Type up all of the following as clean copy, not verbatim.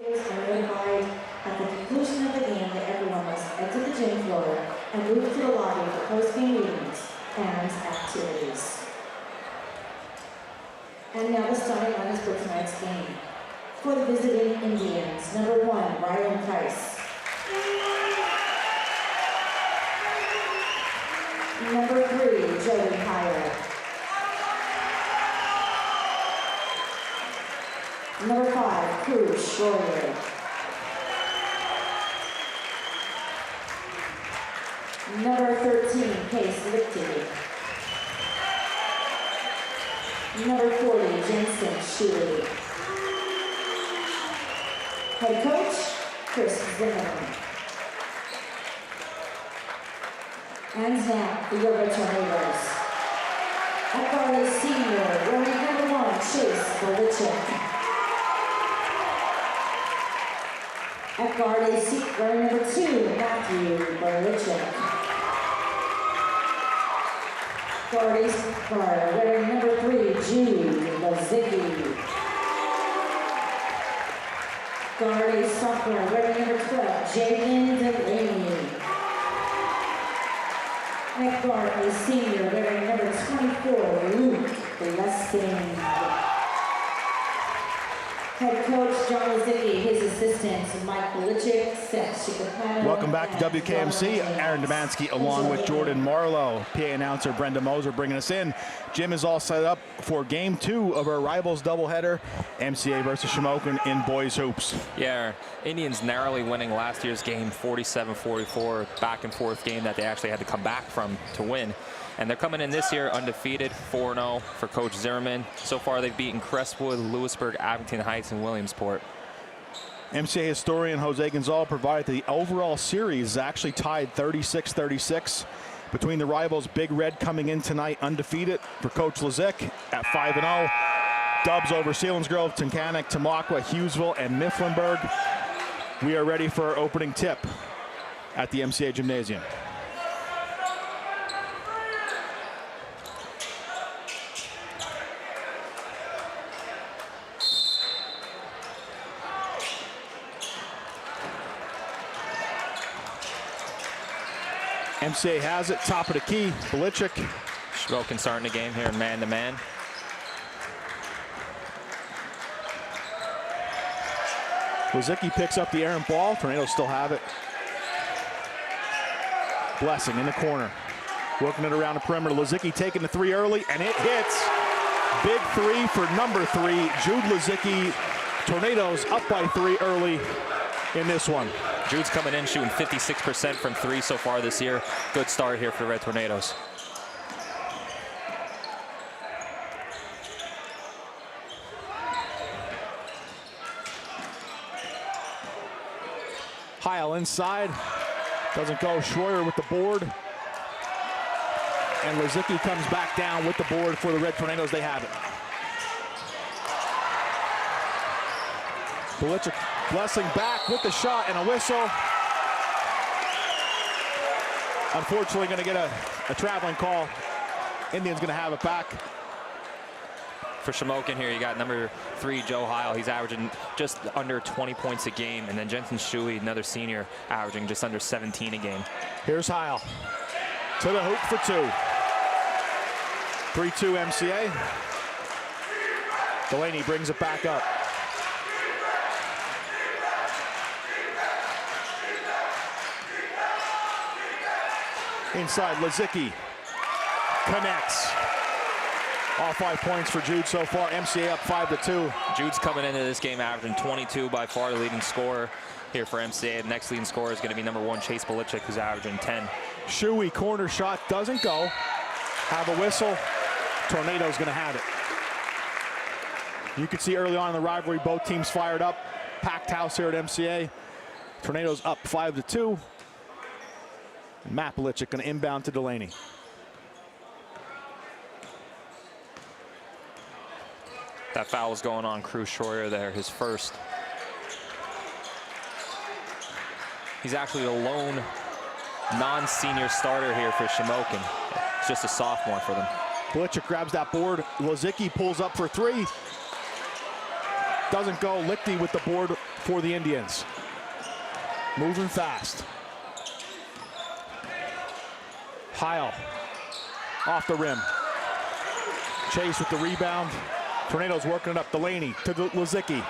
Are notified at the conclusion of the game that everyone must exit the gym floor and move to the lobby for post-game meetings and activities. And now the starting lineup for tonight's game. For the visiting Indians, number 1, Ryan Price. Number 3, Joey Hire. Number 5, Cruz Schroyer. Number 13, Case Lichty. Number 40, Jensen Shuey. Head coach, Chris Zimmerman. And now, the Yoga Tornadoes. At guard is senior, wearing number 1, Chase Bolichek. At guard is wearing number 2, Matthew Bolichek. Guard is wearing number 3, Jude Lazicki. Guard is sophomore, wearing number 12, Jaden Delaney. At guard is senior, wearing number 24, Luke Blessing. Head coach John Lazicki, his assistant Mike Bolichek, Seth Shikapano. Welcome back to WKMC. Aaron Demansky along with Jordan Marlowe. PA announcer Brenda Moser bringing us in. Gym is all set up for game 2 of our rivals doubleheader, MCA versus Shamokin in boys hoops. Yeah, Indians narrowly winning last year's game 47-44, back and forth game that they actually had to come back from to win. And they're coming in this year undefeated, 4-0 for Coach Zimmerman. So far, they've beaten Crestwood, Lewisburg, Abington Heights, and Williamsport. MCA historian Jose Gonzalez provided the overall series is actually tied 36-36 between the rivals. Big Red coming in tonight undefeated for Coach Lazick at 5-0. Dubs over Selinsgrove, Tunkhannock, Tamaqua, Hughesville, and Mifflinburg. We are ready for our opening tip at the MCA Gymnasium. MCA has it, top of the key, Bolichek. Shamokin starting the game here in man-to-man. Lazicki picks up the errant ball. Tornadoes still have it. Blessing in the corner. Working it around the perimeter. Lazicki taking the 3 early, and it hits. Big 3 for number 3, Jude Lazicki. Tornadoes up by 3 early in this one. Jude's coming in shooting 56% from 3 so far this year. Good start here for the Red Tornadoes. Heil inside. Doesn't go. Schroyer with the board. And Lazicki comes back down with the board for the Red Tornadoes. They have it. Bolichek, Blessing back with the shot and a whistle. Unfortunately, going to get a traveling call. Indians going to have it back. For Shamokin here, you got number 3, Joe Heil. He's averaging just under 20 points a game. And then Jensen Shuey, another senior, averaging just under 17 a game. Here's Heil to the hoop for 2. 3-2 MCA. Delaney brings it back up. Inside, Lazicki connects. All 5 points for Jude so far. MCA up 5-2. Jude's coming into this game averaging 22, by far the leading scorer here for MCA. The next leading scorer is going to be number 1, Chase Bolichek, who's averaging 10. Shuey corner shot doesn't go. Have a whistle. Tornado's going to have it. You can see early on in the rivalry, both teams fired up. Packed house here at MCA. Tornadoes up 5-2. Matt Bolichek going to inbound to Delaney. That foul is going on Cruz Schroyer there, his first. He's actually the lone non-senior starter here for Shamokin. It's just a sophomore for them. Bolichek grabs that board. Lazicki pulls up for 3. Doesn't go. Lichty with the board for the Indians. Moving fast. Heil off the rim. Chase with the rebound. Tornadoes working it up. Delaney to Lizicki.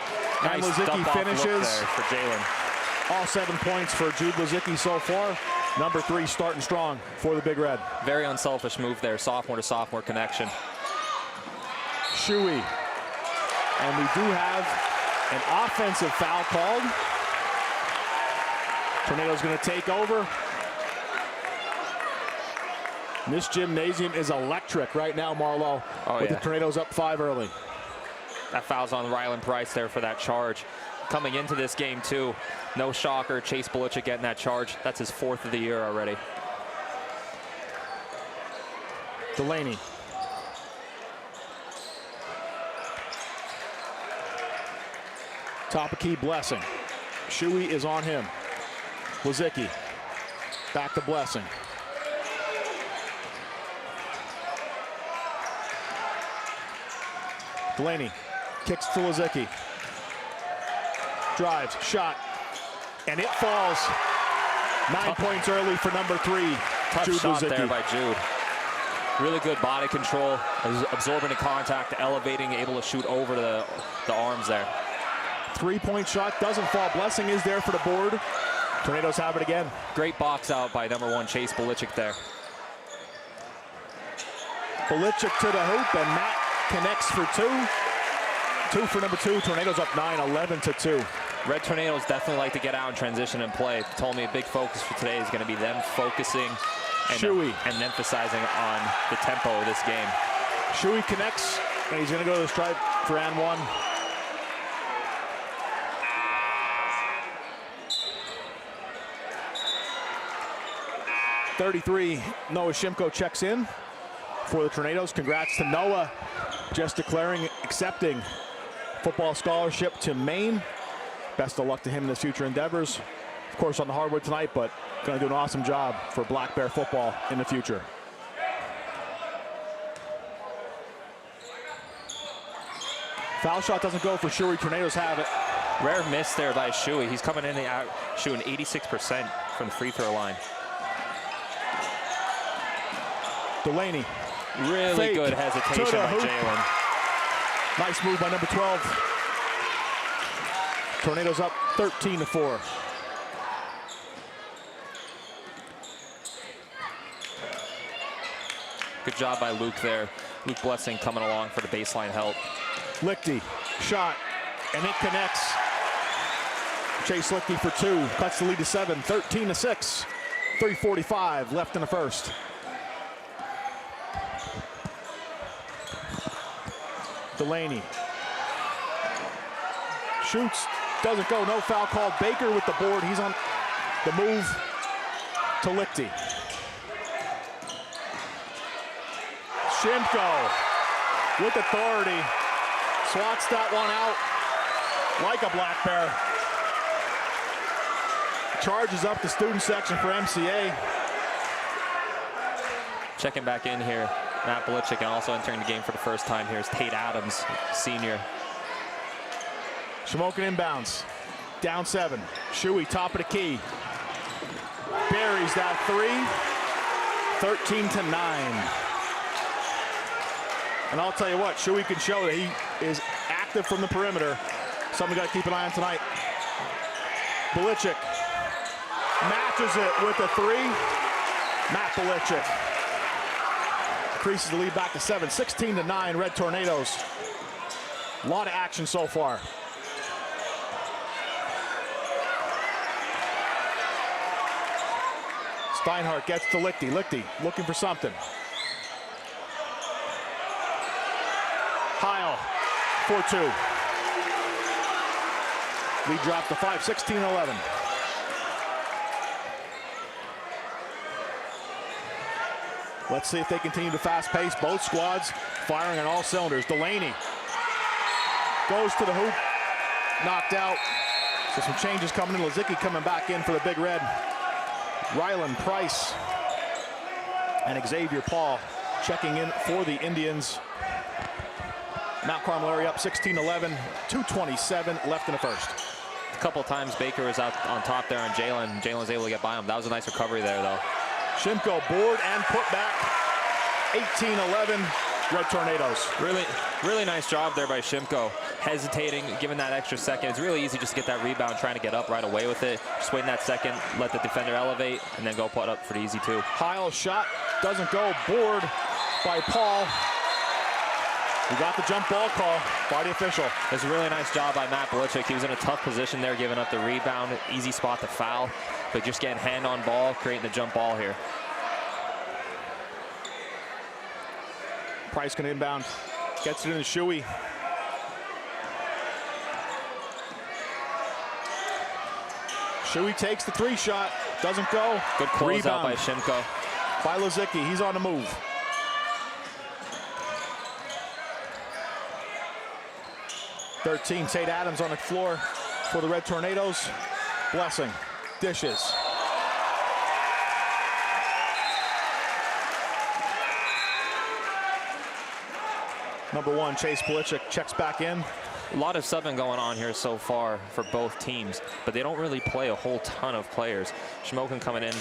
And Nice Lizicki finishes. There for Jalen. All 7 points for Jude Lizicki so far. Number 3 starting strong for the Big Red. Very unselfish move there. Sophomore to sophomore connection. Shuey. And we do have an offensive foul called. Tornado's going to take over. This gymnasium is electric right now, Marlo. With the Tornadoes up 5 early. That foul's on Rylan Price there for that charge. Coming into this game, too, no shocker. Chase Belichick getting that charge. That's his 4th of the year already. Delaney. Top of key, Blessing. Shuey is on him. Lizicki. Back to Blessing. Delaney kicks to Lizicki. Drives, shot, and it falls. 9 points early for number 3. Tough Jude shot Lizicki. there by Jude. Really good body control, absorbing the contact, elevating, able to shoot over the arms there. 3-point shot doesn't fall. Blessing is there for the board. Tornadoes have it again. Great box out by number 1 Chase Belichick there. Belichick to the hoop, and Matt connects for 2. 2 for number 2. Tornadoes up 9, 11-2. Red Tornadoes definitely like to get out and transition and play. They told me a big focus for today is going to be them focusing and emphasizing on the tempo of this game. Shuey connects, and he's going to go to the stripe for and 1. .33, Noah Shimko checks in for the Tornadoes. Congrats to Noah, just accepting football scholarship to Maine. Best of luck to him in his future endeavors. Of course, on the hardwood tonight, but going to do an awesome job for Black Bear football in the future. Foul shot doesn't go for Shuey. Tornadoes have it. Rare miss there by Shuey. He's coming in out shooting 86% from the free throw line. Delaney. Really Fake good hesitation by Jalen. Nice move by number 12. Tornadoes up 13-4. Good job by Luke there. Luke Blessing coming along for the baseline help. Lichty, shot, and it connects. Chase Lichty for 2, cuts the lead to 7, 13-6. 3:45 left in the first. Delaney shoots, doesn't go, no foul called. Baker with the board, he's on the move to Lichty. Shimko with authority, swats that one out like a Black Bear. Charges up the student section for MCA. Checking back in here, Matt Belichick, and also entering the game for the first time here is Tate Adams, senior. Shamokin inbounds, down 7. Shuey, top of the key. Buries that 3, 13-9. And I'll tell you what, Shuey can show that he is active from the perimeter. Something we got to keep an eye on tonight. Belichick matches it with a 3. Matt Belichick increases the lead back to 7, 16-9, Red Tornadoes. A lot of action so far. Steinhardt gets to Lichty. Lichty looking for something. Heil for 2. Lead dropped to 5, 16-11. Let's see if they continue to fast pace. Both squads firing on all cylinders. Delaney goes to the hoop, knocked out. So some changes coming in. Lizicki coming back in for the Big Red. Rylan Price and Xavier Paul checking in for the Indians. Mount Carmel area up 16-11, 2:27 left in the first. A couple of times Baker was out on top there on Jalen. Jalen was able to get by him. That was a nice recovery there, though. Shimko board and put back. 18-11, Red Tornadoes. Really nice job there by Shimko. Hesitating, giving that extra second. It's really easy just to get that rebound, trying to get up right away with it. Just waiting that second, let the defender elevate, and then go put up for the easy two. Heil shot doesn't go. Board by Paul. We got the jump ball call by the official. It's a really nice job by Matt Belichick. He was in a tough position there, giving up the rebound. Easy spot to foul, but just getting hand on ball, creating the jump ball here. Price can inbound. Gets it in the Shuey. Shuey takes the 3 shot. Doesn't go. Good closeout by Shimko. By Lozicki. He's on the move. Tate Adams on the floor for the Red Tornadoes. Blessing. Dishes. Number 1, Chase Belichick checks back in. A lot of subbing going on here so far for both teams, but they don't really play a whole ton of players. Shamokin coming in,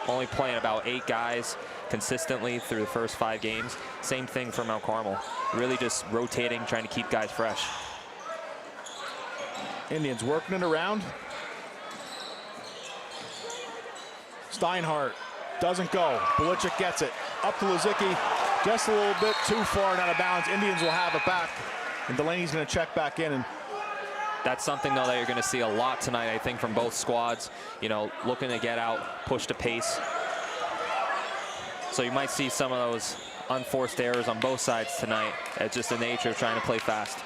only playing about 8 guys consistently through the first 5 games. Same thing for Mount Carmel. Really just rotating, trying to keep guys fresh. Indians working it around. Steinhardt doesn't go. Belichick gets it. Up to Lozicki. Just a little bit too far and out of bounds. Indians will have it back. And Delaney's going to check back in. And that's something, though, that you're going to see a lot tonight, I think, from both squads. You know, looking to get out, push the pace. So you might see some of those unforced errors on both sides tonight. It's just the nature of trying to play fast.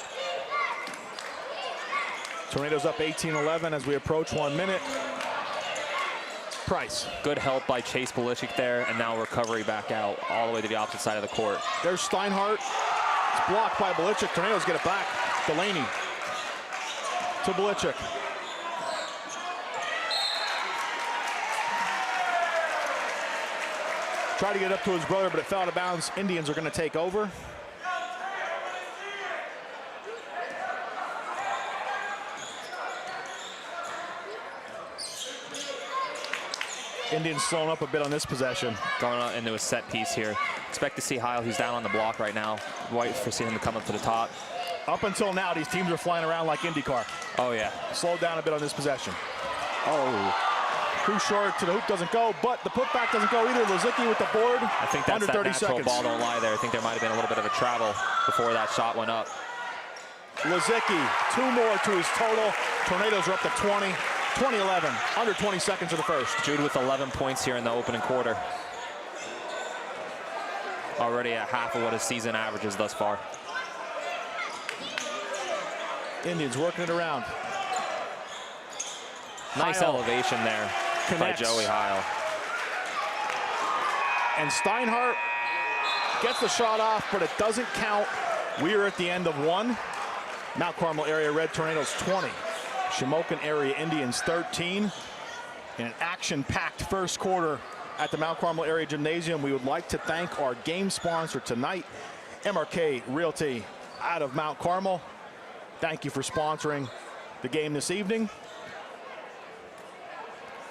Tornadoes up 18-11 as we approach 1 minute. Price. Good help by Chase Belichick there, and now recovery back out all the way to the opposite side of the court. There's Steinhardt. It's blocked by Belichick. Tornadoes get it back. Delaney to Belichick. Tried to get up to his brother, but it fell out of bounds. Indians are going to take over. Indians slowing up a bit on this possession. Going on into a set piece here. Expect to see Heil, who's down on the block right now. Wait for seeing him to come up to the top. Up until now, these teams are flying around like IndyCar. Oh, yeah. Slowed down a bit on this possession. Oh. Too short to the hoop, doesn't go, but the putback doesn't go either. Lozicki with the board. I think that's under that 30 natural seconds. Ball don't lie there. I think there might have been a little bit of a travel before that shot went up. Lozicki, 2 more to his total. Tornadoes are up to 20. 20-11, under 20 seconds of the first. Jude with 11 points here in the opening quarter. Already at half of what his season averages thus far. Indians working it around. Nice Heil elevation there connects by Joey Heil. And Steinhardt gets the shot off, but it doesn't count. We are at the end of 1. Mount Carmel area Red Tornadoes 20. Shamokin area Indians 13. In an action-packed first quarter at the Mount Carmel area gymnasium, we would like to thank our game sponsor tonight, MRK Realty out of Mount Carmel. Thank you for sponsoring the game this evening.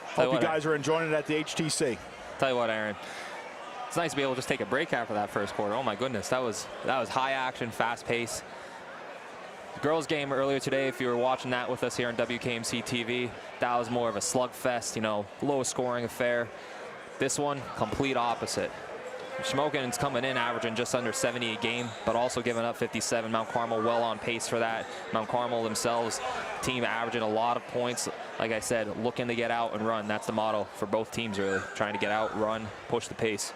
Hope you guys are enjoying it at the HTC. Tell you what, Aaron, it's nice to be able to just take a break after that first quarter. Oh my goodness, that was high action, fast pace. Girls game earlier today, if you were watching that with us here on WKMC TV, that was more of a slugfest, you know, low scoring affair. This one, complete opposite. Shamokin's coming in averaging just under 70 a game, but also giving up 57. Mount Carmel well on pace for that. Mount Carmel themselves, team averaging a lot of points. Like I said, looking to get out and run. That's the motto for both teams, really. Trying to get out, run, push the pace.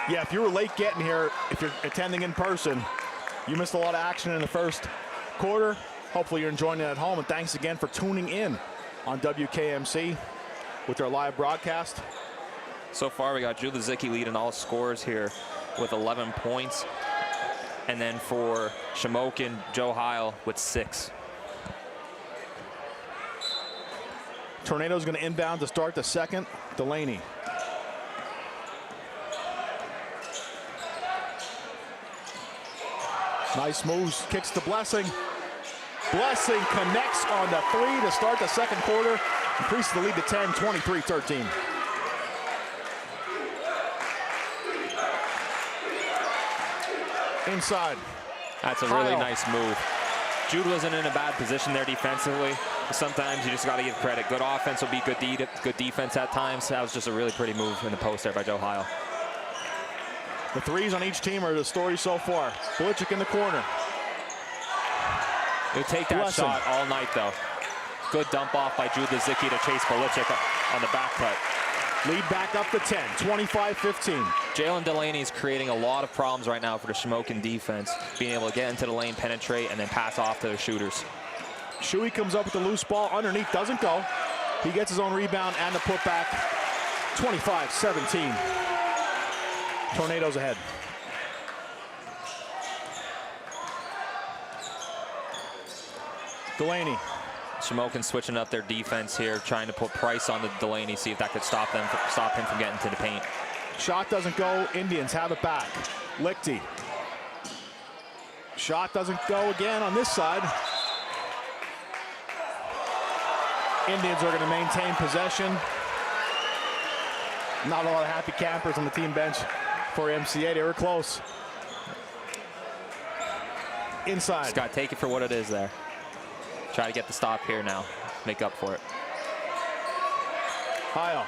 Yeah, if you were late getting here, if you're attending in person, you missed a lot of action in the first quarter. Hopefully you're enjoying it at home, and thanks again for tuning in on WKMC with our live broadcast. So far, we got Jude Lozicki leading all scores here with 11 points. And then for Shamokin, Joe Heil with 6. Tornado's going to inbound to start the second. Delaney. Nice moves, kicks to Blessing. Blessing connects on the 3 to start the second quarter. Increases the lead to 10, 23-13. Inside. That's a really nice move. Jude wasn't in a bad position there defensively. Sometimes you just got to give credit. Good offense will be good defense at times. That was just a really pretty move in the post there by Joe Heil. The threes on each team are the story so far. Belichick in the corner. He'll take that shot all night, though. Good dump off by Jude Lizicki to chase Belichick on the back cut. Lead back up to 10, 25-15. Jalen Delaney is creating a lot of problems right now for the Shamokin defense, being able to get into the lane, penetrate, and then pass off to the shooters. Shuey comes up with the loose ball underneath, doesn't go. He gets his own rebound and the putback. 25-17. Tornadoes ahead. Delaney. Shamokin switching up their defense here, trying to put Price on the Delaney, see if that could stop him from getting to the paint. Shot doesn't go. Indians have it back. Lichty. Shot doesn't go again on this side. Indians are going to maintain possession. Not a lot of happy campers on the team bench for MCA. They were close. Inside. Just got to take it for what it is there. Try to get the stop here now. Make up for it. Heil.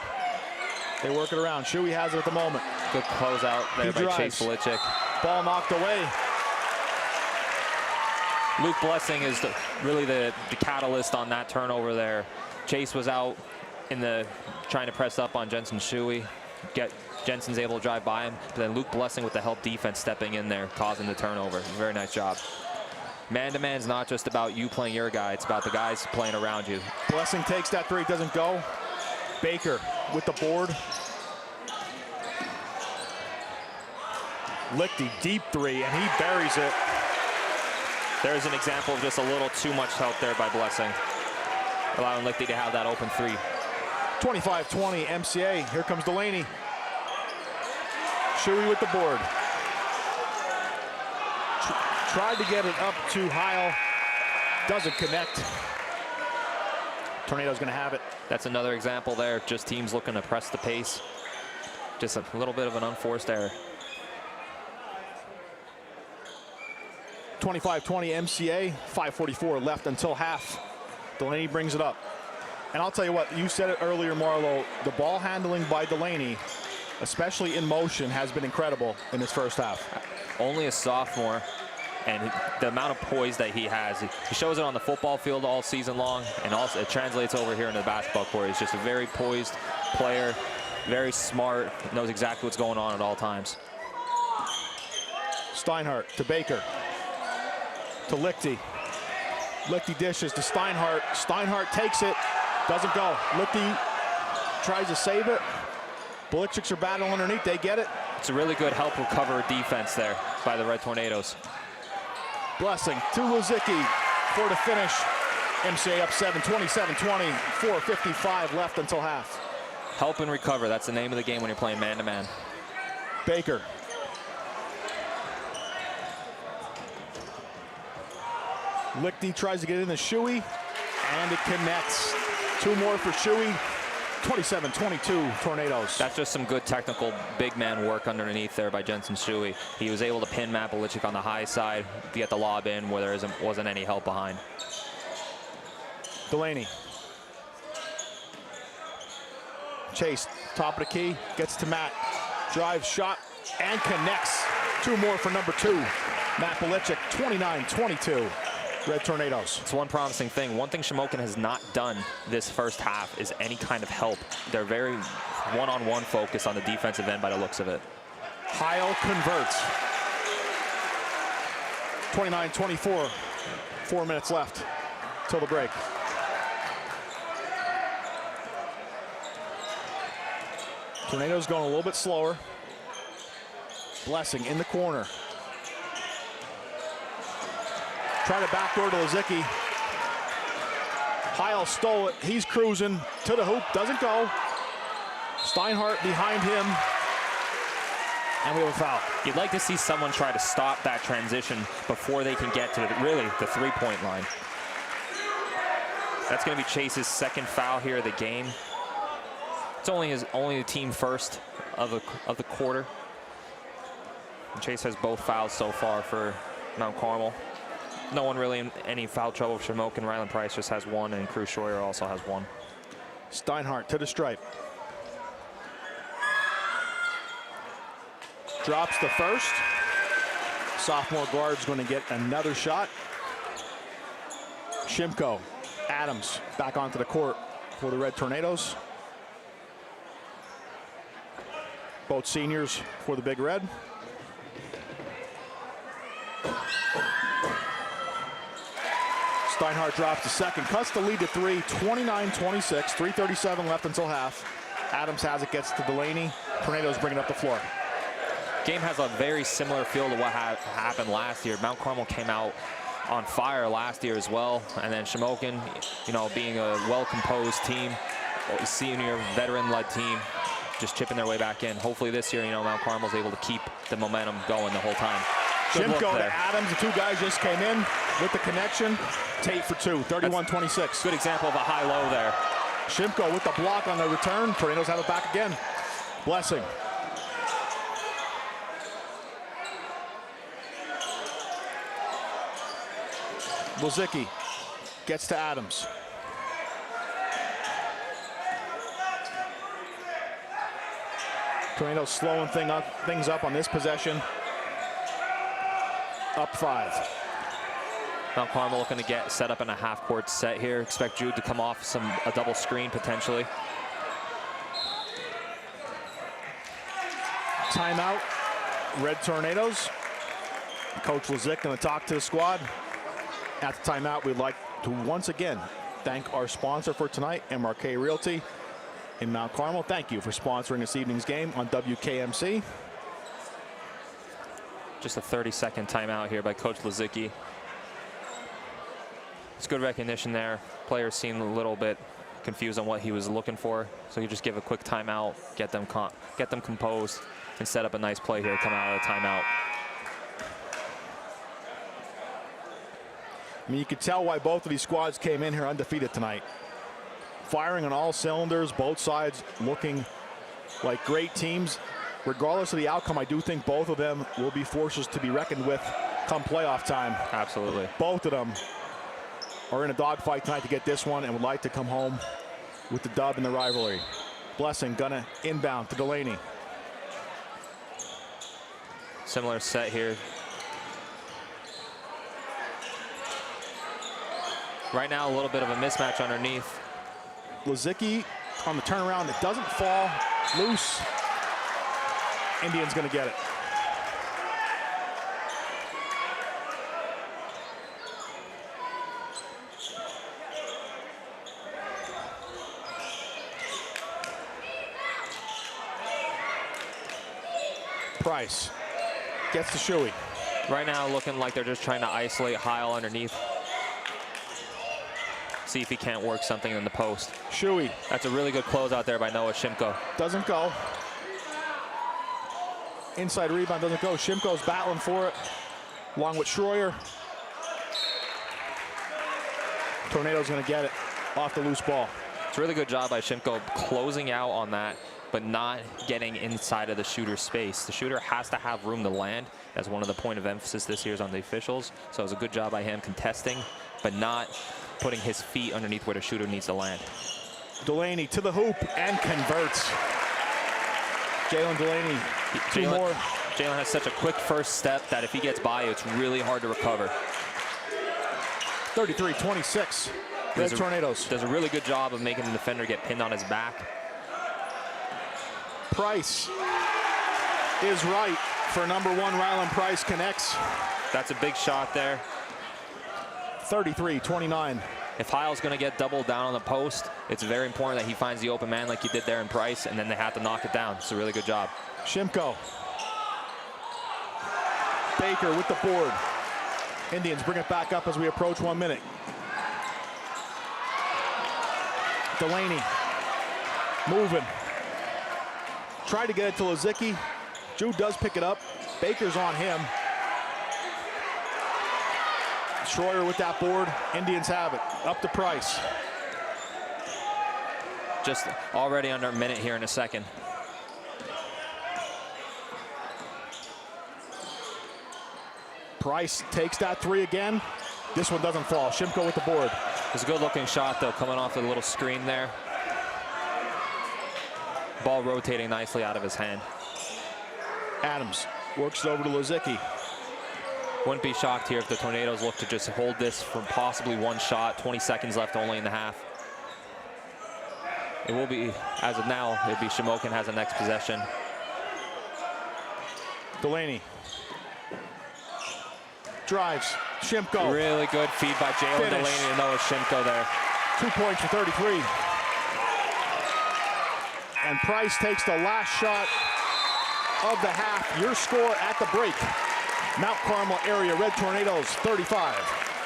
They work it around. Shuey has it at the moment. Good closeout there by Chase Belichick. Ball knocked away. Luke Blessing is really the catalyst on that turnover there. Chase was out in the trying to press up on Jensen Shuey. Jensen's able to drive by him, but then Luke Blessing with the help defense stepping in there, causing the turnover. Very nice job. Man-to-man is not just about you playing your guy, it's about the guys playing around you. Blessing takes that 3, doesn't go. Baker with the board. Lichty, deep 3, and he buries it. There's an example of just a little too much help there by Blessing, allowing Lichty to have that open 3. 25-20 MCA. Here comes Delaney. Shuey with the board. Tried to get it up to Heil. Doesn't connect. Tornado's going to have it. That's another example there. Just teams looking to press the pace. Just a little bit of an unforced error. 25-20 MCA. 5:44 left until half. Delaney brings it up. And I'll tell you what, you said it earlier, Marlo. The ball handling by Delaney, especially in motion, has been incredible in this first half. Only a sophomore. And the amount of poise that he has, he shows it on the football field all season long, and also it translates over here into the basketball court. He's just a very poised player, very smart, knows exactly what's going on at all times. Steinhardt to Baker, to Lichty. Lichty dishes to Steinhardt. Steinhardt takes it, doesn't go. Lichty tries to save it. Belichick's are battling underneath, they get it. It's a really good help recover defense there by the Red Tornadoes. Blessing to Lizicki for the finish. MCA up 7, 27-20, 4:55 left until half. Help and recover, that's the name of the game when you're playing man-to-man. Baker. Lichty tries to get in the Shuey, and it connects. 2 more for Shuey. 27-22 Tornadoes. That's just some good technical big man work underneath there by Jensen Shuey. He was able to pin Matt Belichick on the high side to get the lob in where there wasn't any help behind. Delaney. Chase, top of the key, gets to Matt. Drives, shot, and connects. 2 more for number 2. Matt Belichick, 29-22. Red Tornadoes. It's one promising thing. One thing Shamokin has not done this first half is any kind of help. They're very one-on-one focused on the defensive end by the looks of it. Heil converts. 29-24. 4 minutes left till the break. Tornadoes going a little bit slower. Blessing in the corner. Try to backdoor to Lizicki. Heil stole it. He's cruising to the hoop. Doesn't go. Steinhardt behind him. And we have a foul. You'd like to see someone try to stop that transition before they can get to really the 3-point line. That's going to be Chase's second foul here of the game. It's only the team first of the quarter. And Chase has both fouls so far for Mount Carmel. No one really in any foul trouble for Shamokin. Ryland Price just has one, and Cruz Schroyer also has one. Steinhardt to the stripe. Drops the first. Sophomore guard's going to get another shot. Shimko, Adams back onto the court for the Red Tornadoes. Both seniors for the Big Red. Steinhardt drops the second, cuts the lead to 3, 29-26, 3:37 left until half. Adams has it, gets to Delaney. Tornadoes bring it up the floor. Game has a very similar feel to what happened last year. Mount Carmel came out on fire last year as well, and then Shamokin, you know, being a well-composed team, a senior veteran-led team, just chipping their way back in. Hopefully this year, you know, Mount Carmel's able to keep the momentum going the whole time. Shimko to Adams. The two guys just came in with the connection. Tate for two, 31-26. Good example of a high-low there. Shimko with the block on the return. Tornadoes have it back again. Blessing. Lozicki gets to Adams. Tornadoes slowing things up on this possession. Up 5. Mount Carmel looking to get set up in a half-court set here. Expect Jude to come off a double screen potentially. Timeout, Red Tornadoes. Coach Lazick going to talk to the squad. At the timeout, we'd like to once again thank our sponsor for tonight, MRK Realty in Mount Carmel. Thank you for sponsoring this evening's game on WKMC. Just a 30-second timeout here by Coach Lozicki. It's good recognition there. Players seem a little bit confused on what he was looking for, so you just give a quick timeout, get them composed, and set up a nice play here coming out of the timeout. I mean, you could tell why both of these squads came in here undefeated tonight. Firing on all cylinders, both sides looking like great teams. Regardless of the outcome, I do think both of them will be forces to be reckoned with come playoff time. Absolutely. Both of them are in a dogfight tonight to get this one and would like to come home with the dub in the rivalry. Blessing gonna inbound to Delaney. Similar set here. Right now, a little bit of a mismatch underneath. Lozicki on the turnaround. It doesn't fall loose. Indians going to get it. Price gets to Shuey. Right now, looking like they're just trying to isolate Heil underneath. See if he can't work something in the post. Shuey. That's a really good close out there by Noah Shimko. Doesn't go. Inside rebound doesn't go. Shimko's battling for it, along with Schroyer. Tornado's going to get it off the loose ball. It's a really good job by Shimko closing out on that, but not getting inside of the shooter's space. The shooter has to have room to land. That's one of the point of emphasis this year is on the officials. So it was a good job by him contesting, but not putting his feet underneath where the shooter needs to land. Delaney to the hoop and converts. Jalen Delaney, two more. Jalen has such a quick first step that if he gets by you, it's really hard to recover. 33-26, Red Tornadoes. Does a really good job of making the defender get pinned on his back. Price is right for number 1. Ryland Price connects. That's a big shot there. 33-29. If Heil's going to get doubled down on the post, it's very important that he finds the open man like he did there in Price, and then they have to knock it down. It's a really good job. Shimko. Baker with the board. Indians bring it back up as we approach 1 minute. Delaney moving. Tried to get it to Lozicki. Jude does pick it up. Baker's on him. Schroyer with that board. Indians have it. Up to Price. just already under a minute here in a second. Price takes that three again. This one doesn't fall. Shimko with the board. It's a good looking shot though, coming off the little screen there. Ball rotating nicely out of his hand. Adams works it over to Lozicki. Wouldn't be shocked here if the Tornadoes look to just hold this for possibly one shot. 20 seconds left only in the half. It will be, as of now, it'll be Shamokin has the next possession. Delaney drives. Shimko. Really good feed by Jalen Delaney to Noah Shimko there. 2 points for 33. And Price takes the last shot of the half. Your score at the break. Mount Carmel area Red Tornadoes 35.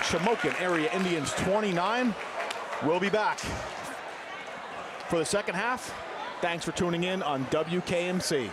Shamokin area Indians 29. We'll be back for the second half. Thanks for tuning in on WKMC.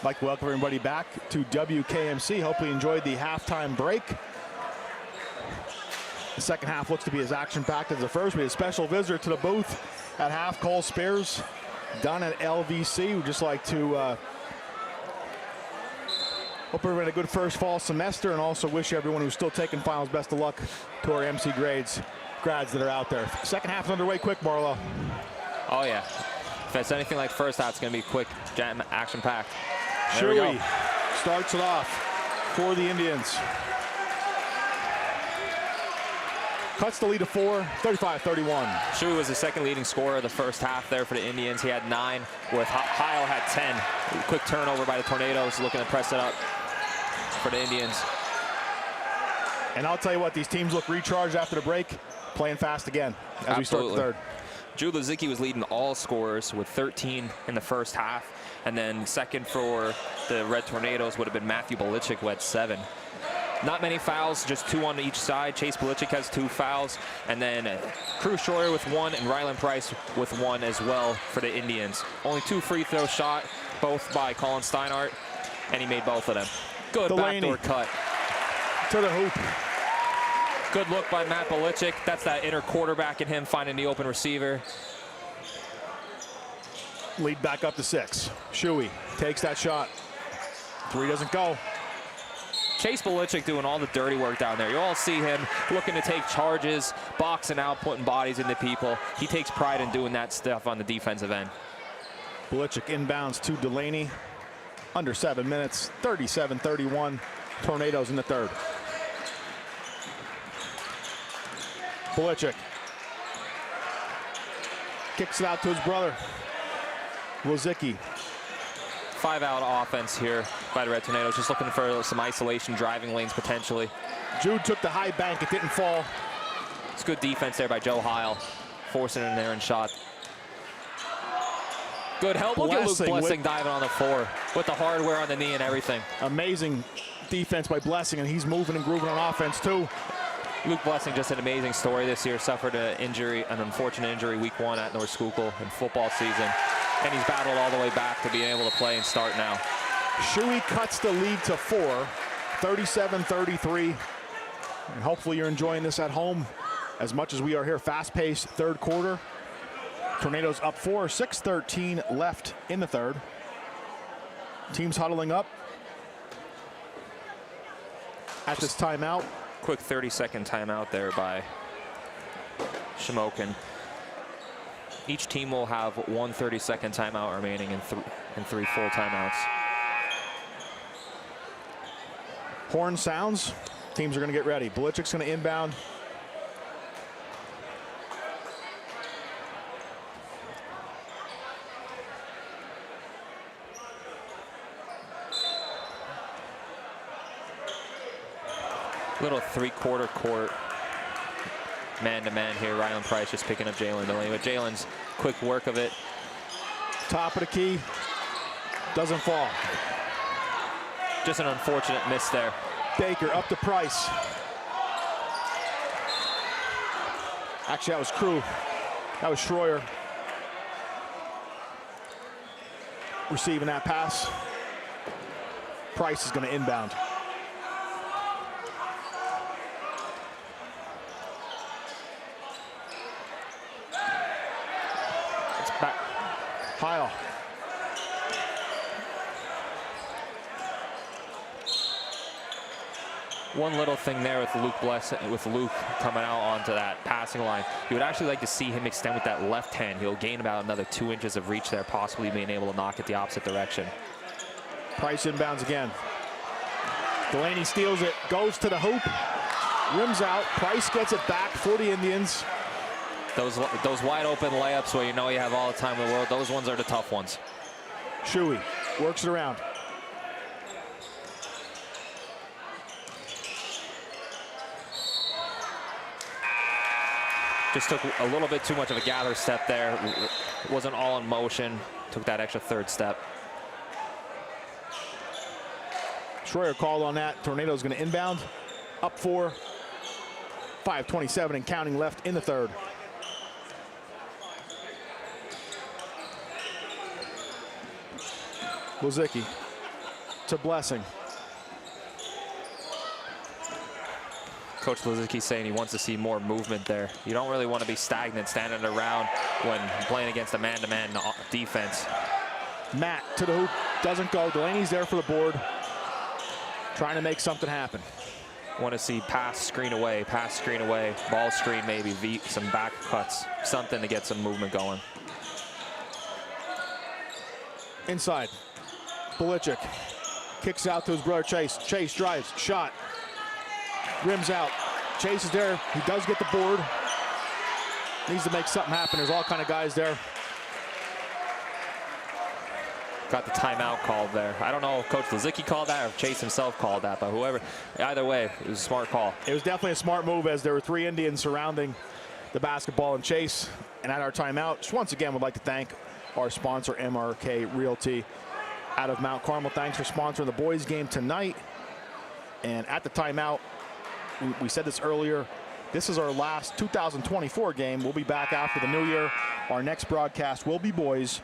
I'd like to welcome everybody back to WKMC. Hope you enjoyed the halftime break. The second half looks to be as action-packed as the first. We had a special visitor to the booth at half, Cole Spears, done at LVC. We'd just like to hope everyone had a good first fall semester, and also wish everyone who's still taking finals best of luck to our MC grads that are out there. Second half is underway quick, Marlo. Oh, yeah. If it's anything like first half, it's going to be quick, action-packed. Shuey starts it off for the Indians. Cuts the lead to 4, 35-31. Shuey was the second leading scorer of the first half there for the Indians. He had 9, with Heil had 10. Quick turnover by the Tornadoes, looking to press it up for the Indians. And I'll tell you what, these teams look recharged after the break, playing fast again as we start the third. Drew Lizicki was leading all scorers with 13 in the first half. And then second for the Red Tornadoes would have been Matthew Belichick, who had 7. Not many fouls, just 2 on each side. Chase Belichick has 2 fouls. And then Cruz Schroyer with 1 and Rylan Price with 1 as well for the Indians. Only 2 free throw shot, both by Colin Steinhardt, and he made both of them. Good backdoor cut. To the hoop. Good look by Matt Belichick. That's that inner quarterback in him finding the open receiver. Lead back up to 6. Shuey takes that shot. 3 doesn't go. Chase Belichick doing all the dirty work down there. You all see him looking to take charges, boxing out, putting bodies into people. He takes pride in doing that stuff on the defensive end. Belichick inbounds to Delaney. Under 7 minutes, 37-31. Tornadoes in the third. Belichick kicks it out to his brother, Lizicki. 5-out offense here by the Red Tornadoes, just looking for some isolation driving lanes potentially. Jude took the high bank, it didn't fall. It's good defense there by Joe Heil, forcing it in there and shot. Good help. Look at Luke Blessing diving on the floor with the hardware on the knee and everything. Amazing defense by Blessing, and he's moving and grooving on offense too. Luke Blessing, just an amazing story this year. Suffered an unfortunate injury week 1 at North Schuylkill in football season. And he's battled all the way back to being able to play and start now. Shuey cuts the lead to 4, 37-33. And hopefully you're enjoying this at home as much as we are here. Fast-paced third quarter. Tornadoes up 4, 6:13 left in the third. Teams huddling up at this timeout. Quick 30-second timeout there by Shamokin. Each team will have 1 30-second timeout remaining and 3 full timeouts. Horn sounds. Teams are going to get ready. Belichick's going to inbound. Little 3/4 court. Man-to-man here. Rylan Price just picking up Jalen Delaney. But Jalen's quick work of it. Top of the key. Doesn't fall. Just an unfortunate miss there. Baker up to Price. Actually, that was Crew. That was Schroyer receiving that pass. Price is going to inbound. Heil. One little thing there with Luke coming out onto that passing line. You would actually like to see him extend with that left hand. He'll gain about another 2 inches of reach there, possibly being able to knock it the opposite direction. Price inbounds again. Delaney steals it, goes to the hoop, rims out. Price gets it back for the Indians. Those wide open layups where you know you have all the time in the world, those ones are the tough ones. Shuey works it around. Just took a little bit too much of a gather step there. Wasn't all in motion. Took that extra 3rd step. Schroyer called on that. Tornado's going to inbound. Up 4. 5:27 and counting left in the third. Lizicki to Blessing. Coach Lizicki saying he wants to see more movement there. You don't really want to be stagnant, standing around when playing against a man-to-man defense. Matt to the hoop, doesn't go. Delaney's there for the board, trying to make something happen. Want to see pass, screen away, ball screen maybe, some back cuts, something to get some movement going. Inside, Belichick kicks out to his brother Chase. Chase drives, shot, rims out. Chase is there, he does get the board. Needs to make something happen, there's all kind of guys there. Got the timeout called there. I don't know if Coach Lizicki called that or if Chase himself called that, but whoever, either way, it was a smart call. It was definitely a smart move as there were 3 Indians surrounding the basketball and Chase. And at our timeout, just once again, would like to thank our sponsor, MRK Realty out of Mount Carmel. Thanks for sponsoring the boys game tonight. And at the timeout, we said this earlier, this is our last 2024 game. We'll be back after the new year. Our next broadcast will be boys.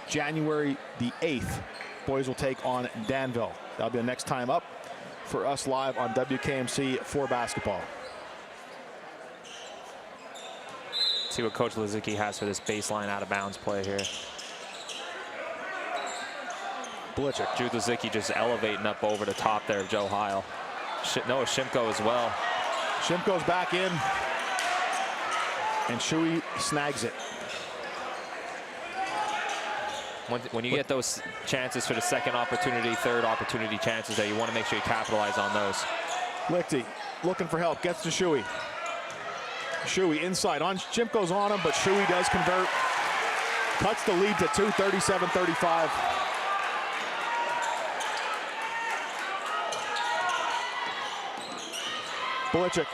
January the 8th, boys will take on Danville. That'll be the next time up for us live on WKMC for basketball. See what Coach Lizicki has for this baseline out of bounds play here. Belichick. Drew Lizicki just elevating up over the top there of Joe Heil. Noah Shimko as well. Shimko's back in, and Shuey snags it. When you get those chances for the second opportunity, third opportunity chances there, you want to make sure you capitalize on those. Lichty looking for help, gets to Shuey. Shuey inside, Shimko's on him, but Shuey does convert. Cuts the lead to 2, 37-35. Belichick.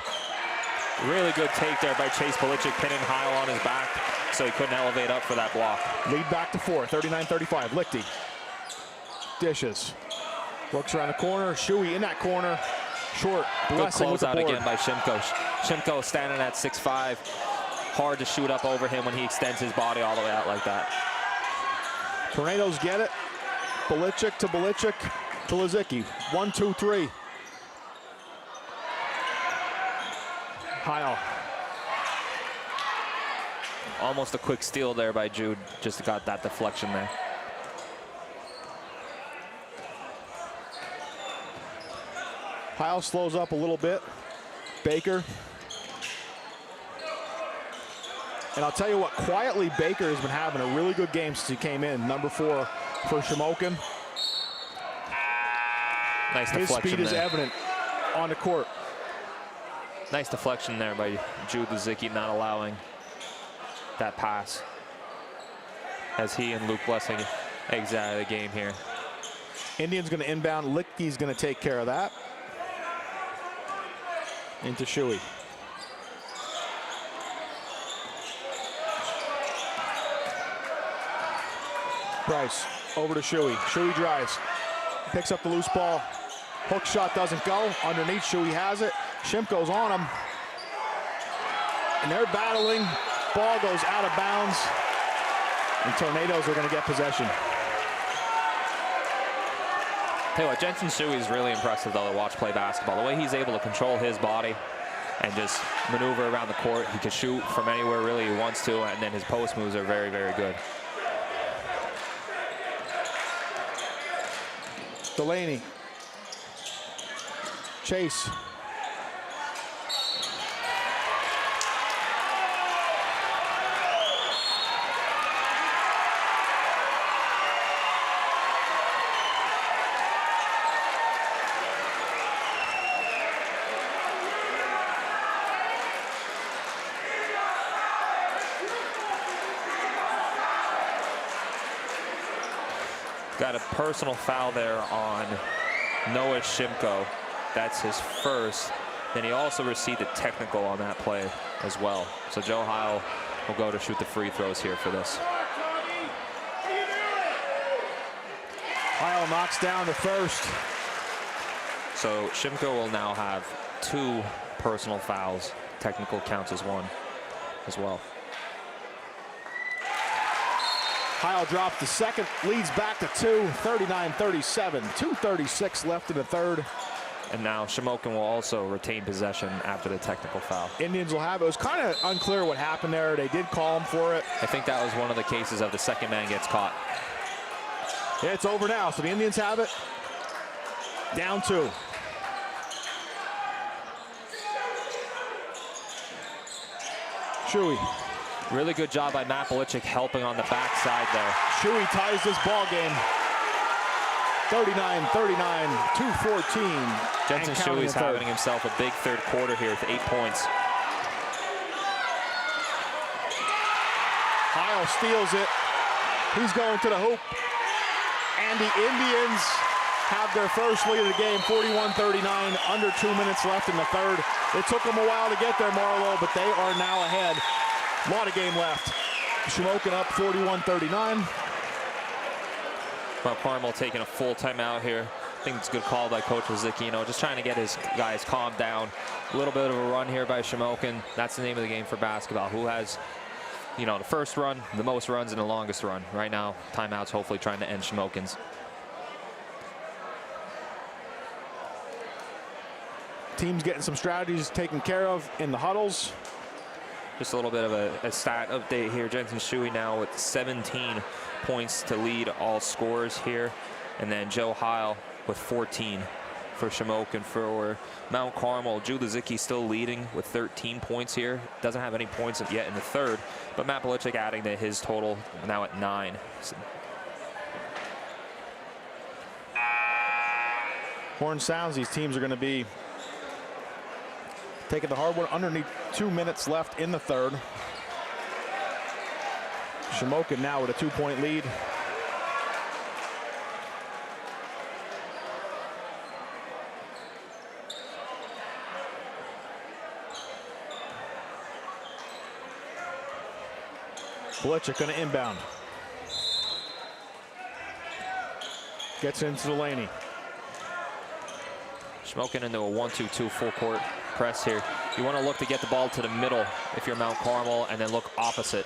Really good take there by Chase Belichick, pinning Heil on his back, so he couldn't elevate up for that block. Lead back to 4, 39-35. Lichty dishes. Works around the corner. Shuey in that corner. Short. Blessing with the board. Good closeout again by Shimko. Shimko standing at 6'5". Hard to shoot up over him when he extends his body all the way out like that. Tornadoes get it. Belichick to Lizicki. 1, 2, 3. Heil. Almost a quick steal there by Jude. Just got that deflection there. Heil slows up a little bit. Baker. And I'll tell you what, quietly Baker has been having a really good game since he came in. Number 4 for Shamokin. Nice deflection. His speed is evident on the court. Nice deflection there by Jude Lizicki, not allowing that pass as he and Luke Blessing exit out of the game here. Indians going to inbound. Lichty's going to take care of that. Into Shuey. Price over to Shuey. Shuey drives. Picks up the loose ball. Hook shot doesn't go. Underneath, Shuey has it. Shimko's on him. And they're battling. Ball goes out of bounds. And Tornadoes are going to get possession. Tell you what, Jensen Shuey is really impressive, though, to watch play basketball. The way he's able to control his body and just maneuver around the court. He can shoot from anywhere really he wants to, and then his post moves are very, very good. Delaney. Chase. Got a personal foul there on Noah Shimko. That's his first. Then he also received a technical on that play as well. So Joe Heil will go to shoot the free throws here for this. Heil knocks down the first. So Shimko will now have 2 personal fouls. Technical counts as 1 as well. Heil drops the second, leads back to 2, 39-37, 2:36 left in the third. And now Shamokin will also retain possession after the technical foul. Indians will have it. It was kind of unclear what happened there. They did call him for it. I think that was one of the cases of the second man gets caught. Yeah, it's over now, so the Indians have it. Down 2. Shuey. Really good job by Matt Belichick helping on the backside there. Shuey ties this ball game. 39-39, 2:14. Jensen Shuey's having himself a big third quarter here with 8 points. Heil steals it. He's going to the hoop. And the Indians have their first lead of the game, 41-39, under 2 minutes left in the third. It took them a while to get there, Marlo, but they are now ahead. A lot of game left. Shamokin up 41-39. Well, Carmel taking a full timeout here. I think it's a good call by Coach Lizick, just trying to get his guys calmed down. A little bit of a run here by Shamokin. That's the name of the game for basketball. Who has, the first run, the most runs, and the longest run. Right now, timeouts hopefully trying to end Shamokin's. Team's getting some strategies taken care of in the huddles. Just a little bit of a stat update here. Jensen Shuey now with 17 points to lead all scorers here. And then Joe Heil with 14 for Shamokin. For Mount Carmel, Drew Lizick still leading with 13 points here. Doesn't have any points yet in the third. But Matt Belichick adding to his total now at 9. Horn sounds. These teams are going to be taking the hard one underneath 2 minutes left in the third. Shamokin now with a 2-point lead. Belichick going to inbound. Gets into Delaney. Shamokin into a 1-2-2 full court press here. You want to look to get the ball to the middle if you're Mount Carmel, and then look opposite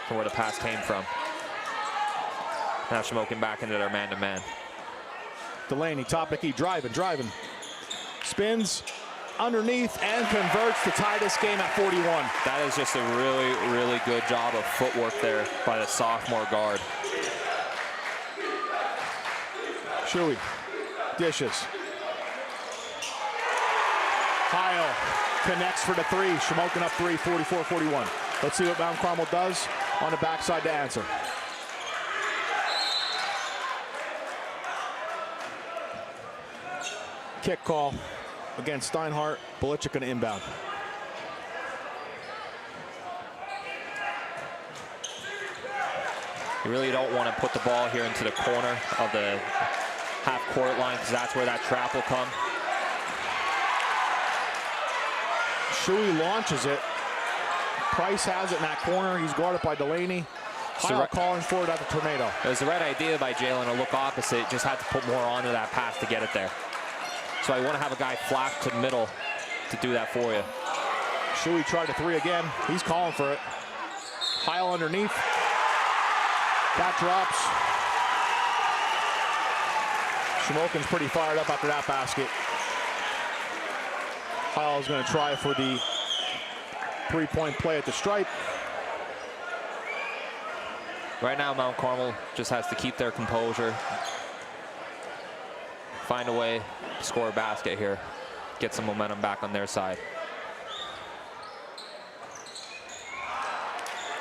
from where the pass came from. Now Shamokin back into their man-to-man. Delaney, top of the key, driving. Spins underneath and converts to tie this game at 41. That is just a really, really good job of footwork there by the sophomore guard. Shuey dishes. Heil connects for the 3. Shamokin up 3, 44-41. Let's see what Mount Carmel does on the backside to answer. Kick call against Steinhardt. Belichick going to inbound. You really don't want to put the ball here into the corner of the half-court line, because that's where that trap will come. Shuey launches it. Price has it in that corner. He's guarded by Delaney. Heil calling for it at the tornado. It was the right idea by Jalen to look opposite. Just had to put more onto that pass to get it there. So I want to have a guy flash to the middle to do that for you. Shuey tried a 3 again. He's calling for it. Heil underneath. That drops. Shamokin's pretty fired up after that basket. Heil is going to try for the 3-point play at the stripe. Right now, Mount Carmel just has to keep their composure. Find a way to score a basket here. Get some momentum back on their side.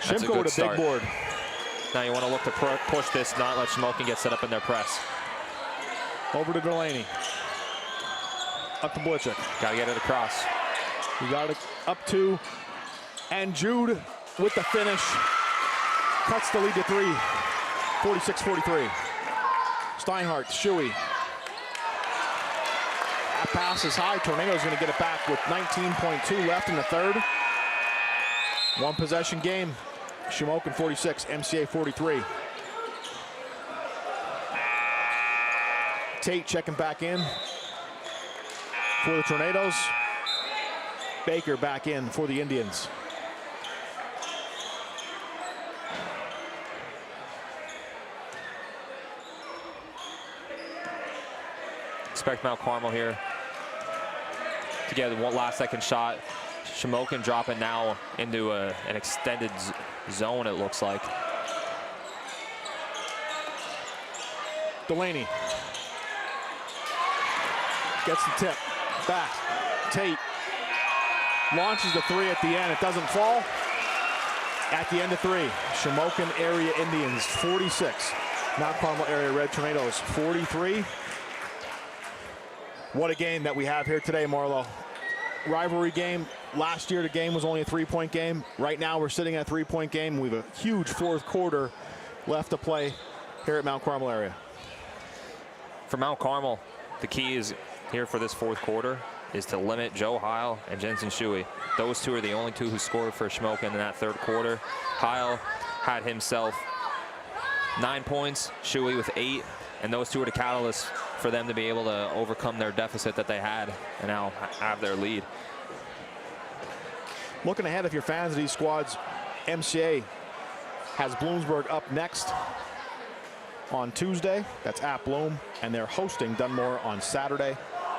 That's Shimko with a big board. Now you want to look to push this, not let Shamokin get set up in their press. Over to Delaney. Up to Belichick. Got to get it across. You got it up 2. And Jude with the finish. Cuts the lead to 3. 46-43. Steinhardt, Shuey. That pass is high. Tornado's going to get it back with 19.2 left in the third. 1 possession game. Shamokin 46, MCA 43. Tate checking back in for the Tornadoes. Baker back in for the Indians. expect Mount Carmel here to get one last-second shot. Shamokin dropping now into an extended zone, it looks like. Delaney gets the tip. Back. Tate launches the three at the end. It doesn't fall. At the end of three, Shamokin area Indians 46. Mount Carmel area Red Tornadoes 43. What a game that we have here today, Marlo. Rivalry game. Last year the game was only a 3-point game. Right now we're sitting at a 3-point game. We have a huge fourth quarter left to play here at Mount Carmel area. For Mount Carmel, the key is here for this fourth quarter is to limit Joe Heil and Jensen Shuey. Those two are the only two who scored for Shamokin in that third quarter. Heil had himself 9 points, Shuey with 8, and those two are the catalysts for them to be able to overcome their deficit that they had and now have their lead. Looking ahead, if you're fans of these squads, MCA has Bloomsburg up next on Tuesday. That's at Bloom, and they're hosting Dunmore on Saturday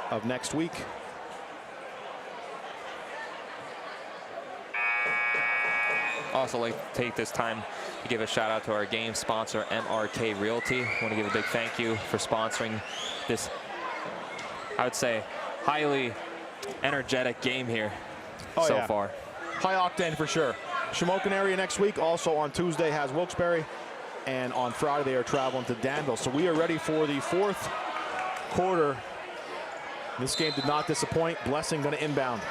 of next week. Also like to take this time to give a shout out to our game sponsor, MRK Realty. I want to give a big thank you for sponsoring this, I would say, highly energetic game here so far. High octane for sure. Shamokin area next week. Also on Tuesday has Wilkes-Barre, and on Friday they are traveling to Danville. So we are ready for the fourth quarter. This game did not disappoint. Blessing going to inbound.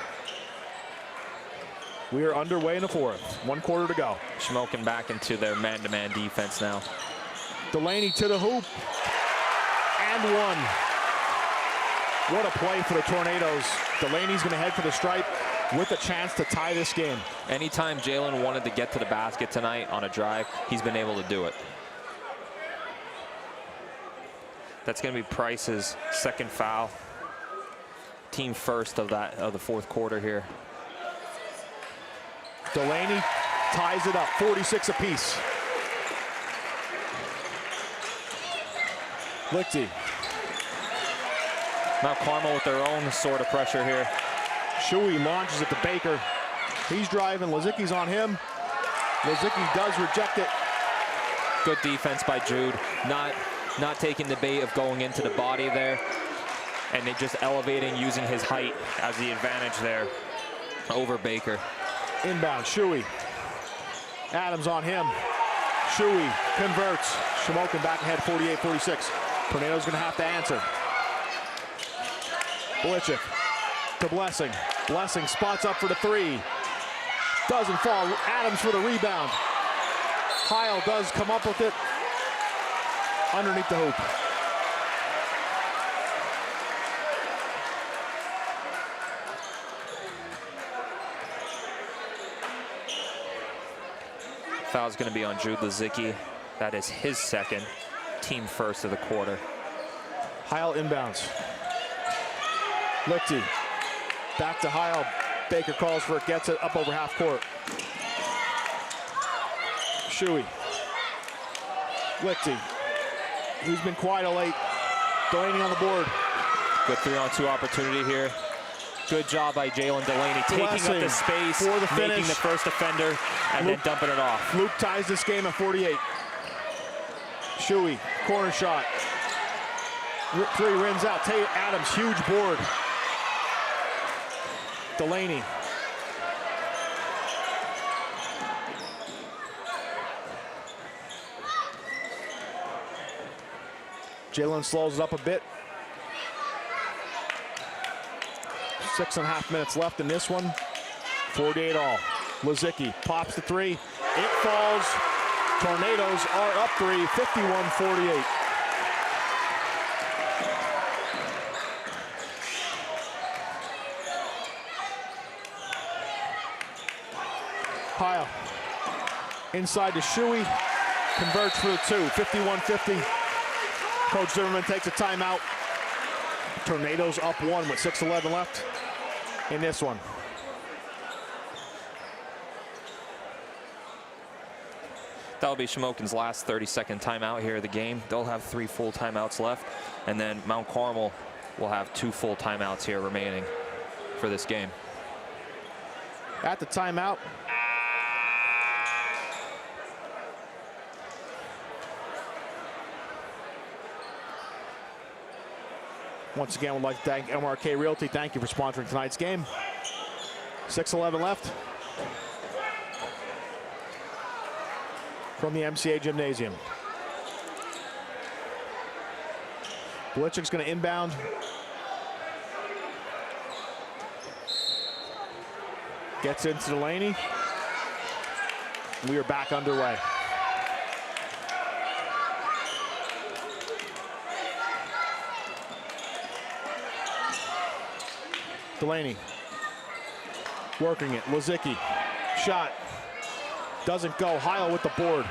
We are underway in the fourth. 1 quarter to go. Shamokin back into their man-to-man defense now. Delaney to the hoop. And one. What a play for the Tornadoes. Delaney's going to head for the stripe with a chance to tie this game. Anytime Jalen wanted to get to the basket tonight on a drive, he's been able to do it. That's going to be Price's second foul. Team first of the fourth quarter here. Delaney ties it up, 46 apiece. Lichty. Mount Carmel with their own sort of pressure here. Shuey launches it to Baker. He's driving, Lazicki's on him. Lazicki does reject it. Good defense by Jude. Not taking the bait of going into the body there. And they just elevating, using his height as the advantage there over Baker. Inbound, Shuey. Adams on him. Shuey converts. Shamokin back ahead, 48-46. Tornado's gonna have to answer. Blitchick to Blessing. Blessing spots up for the three. Doesn't fall. Adams for the rebound. Heil does come up with it underneath the hoop. Foul's going to be on Jude Lazicki. That is his second, team first of the quarter. Heil inbounds. Lichty. Back to Heil. Baker calls for it, gets it up over half court. Shuey. Lichty. He's been quiet of late. Delaney on the board. Good 3-on-2 opportunity here. Good job by Jalen Delaney, taking up the space, for the finish, making the first defender, and then dumping it off. Luke ties this game at 48. Shuey, corner shot. Three rims out. Tate Adams, huge board. Delaney. Jalen slows it up a bit. 6.5 minutes left in this one. 48 all. Lazicki pops the three. It falls. Tornadoes are up three, 51-48. Heil. Inside to Shuey. Converts for the two, 51-50. Coach Zimmerman takes a timeout. Tornadoes up one with 6:11 left in this one. That'll be Shamokin's last 30-second timeout here of the game. They'll have 3 full timeouts left. And then Mount Carmel will have 2 full timeouts here remaining for this game. At the timeout, once again, we'd like to thank MRK Realty. Thank you for sponsoring tonight's game. 6:11 left from the MCA Gymnasium. Blichik's going to inbound. Gets into Delaney. We are back underway. Delaney working it. Lozicki. Shot. Doesn't go. Heil with the board.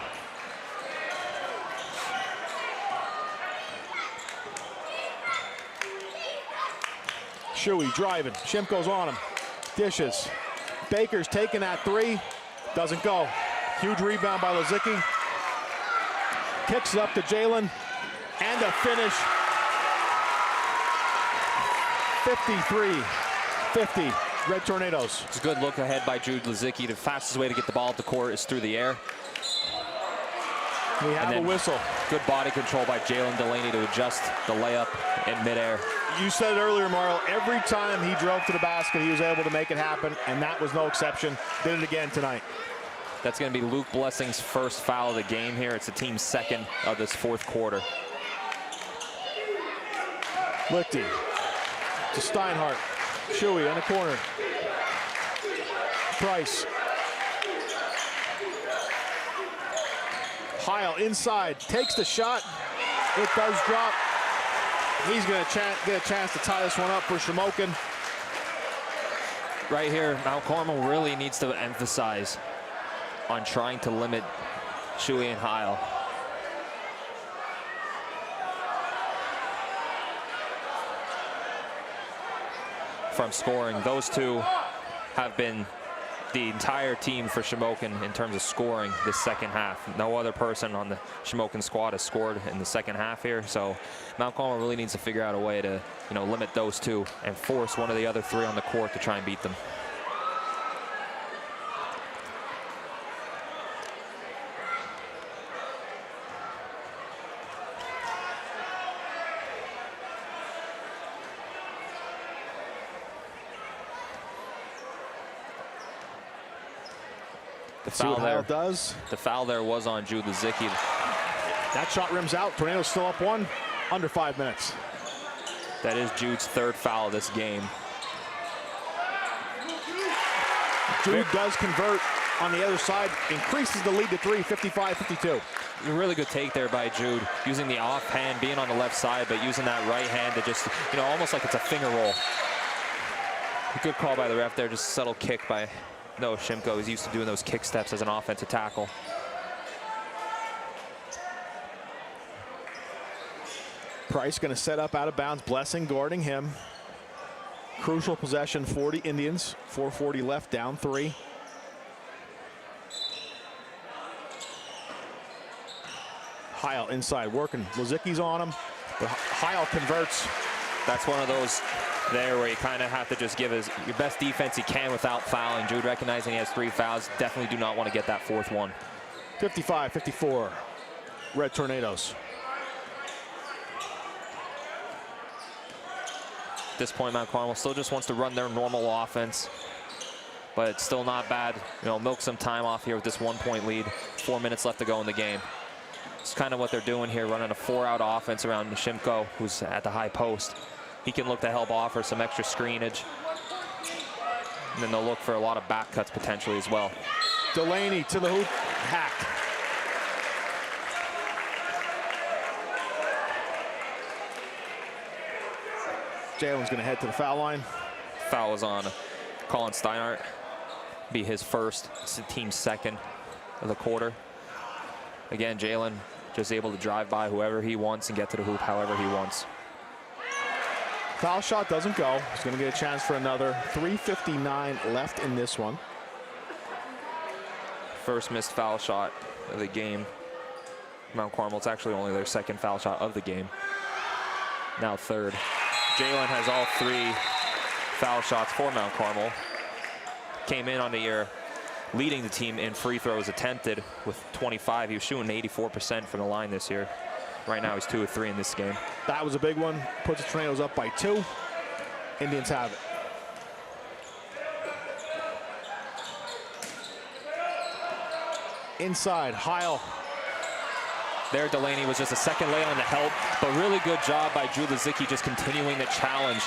Shuey driving. Shimko's on him. Dishes. Baker's taking that 3. Doesn't go. Huge rebound by Lozicki. Kicks it up to Jalen. And a finish. 53-50. Red Tornadoes. It's a good look ahead by Jude Lozicki. The fastest way to get the ball at the court is through the air. We have a whistle. Good body control by Jalen Delaney to adjust the layup in midair. You said it earlier, Mario, every time he drove to the basket, he was able to make it happen, and that was no exception. Did it again tonight. That's going to be Luke Blessing's first foul of the game here. It's the team's second of this 4th quarter. Lichty to Steinhardt. Shuey in the corner. Price. Heil inside, takes the shot. It does drop. He's going to get a chance to tie this one up for Shamokin. Right here, Mount Carmel really needs to emphasize on trying to limit Shuey and Heil. From scoring. Those two have been the entire team for Shamokin in terms of scoring this second half. No other person on the Shamokin squad has scored in the second half here, so Mount Carmel really needs to figure out a way to, limit those two and force one of the other 3 on the court to try and beat them. The foul there was on Jude Lozicki. That shot rims out. Tornadoes still up 1, under 5 minutes. That is Jude's 3rd foul of this game. Jude does convert on the other side, increases the lead to 3, 55-52. A really good take there by Jude, using the offhand, being on the left side, but using that right hand to just, almost like it's a finger roll. A good call by the ref there, just a subtle kick by Noah Shimko. He's used to doing those kick steps as an offensive tackle. Price going to set up out of bounds. Blessing guarding him. Crucial possession, 40 Indians. 4:40 left, down 3. Heil inside working. Lozicki's on him, but Heil converts. That's one of those there where you kind of have to just give your best defense you can without fouling. Jude, recognizing he has 3 fouls, definitely do not want to get that 4th one. 55-54, Red Tornadoes. At this point, Mount Carmel still just wants to run their normal offense, but it's still not bad. Milk some time off here with this 1-point lead. 4 minutes left to go in the game. It's kind of what they're doing here, running a 4-out offense around Shimko, who's at the high post. He can look to help offer some extra screenage. And then they'll look for a lot of back cuts potentially as well. Delaney to the hoop, hacked. Jalen's going to head to the foul line. Foul is on Colin Steinhardt. Be his first, it's the team's 2nd of the quarter. Again, Jalen just able to drive by whoever he wants and get to the hoop however he wants. Foul shot doesn't go. He's going to get a chance for another. 3:59 left in this one. First missed foul shot of the game. Mount Carmel, it's actually only their 2nd foul shot of the game. Now 3rd. Jalen has all 3 foul shots for Mount Carmel. Came in on the year leading the team in free throws attempted with 25. He was shooting 84% from the line this year. Right now he's 2 of 3 in this game. That was a big one. Puts the Tornadoes up by 2. Indians have it. Inside, Heil. There, Delaney was just a second late on the help, but really good job by Drew Lizicki just continuing the challenge.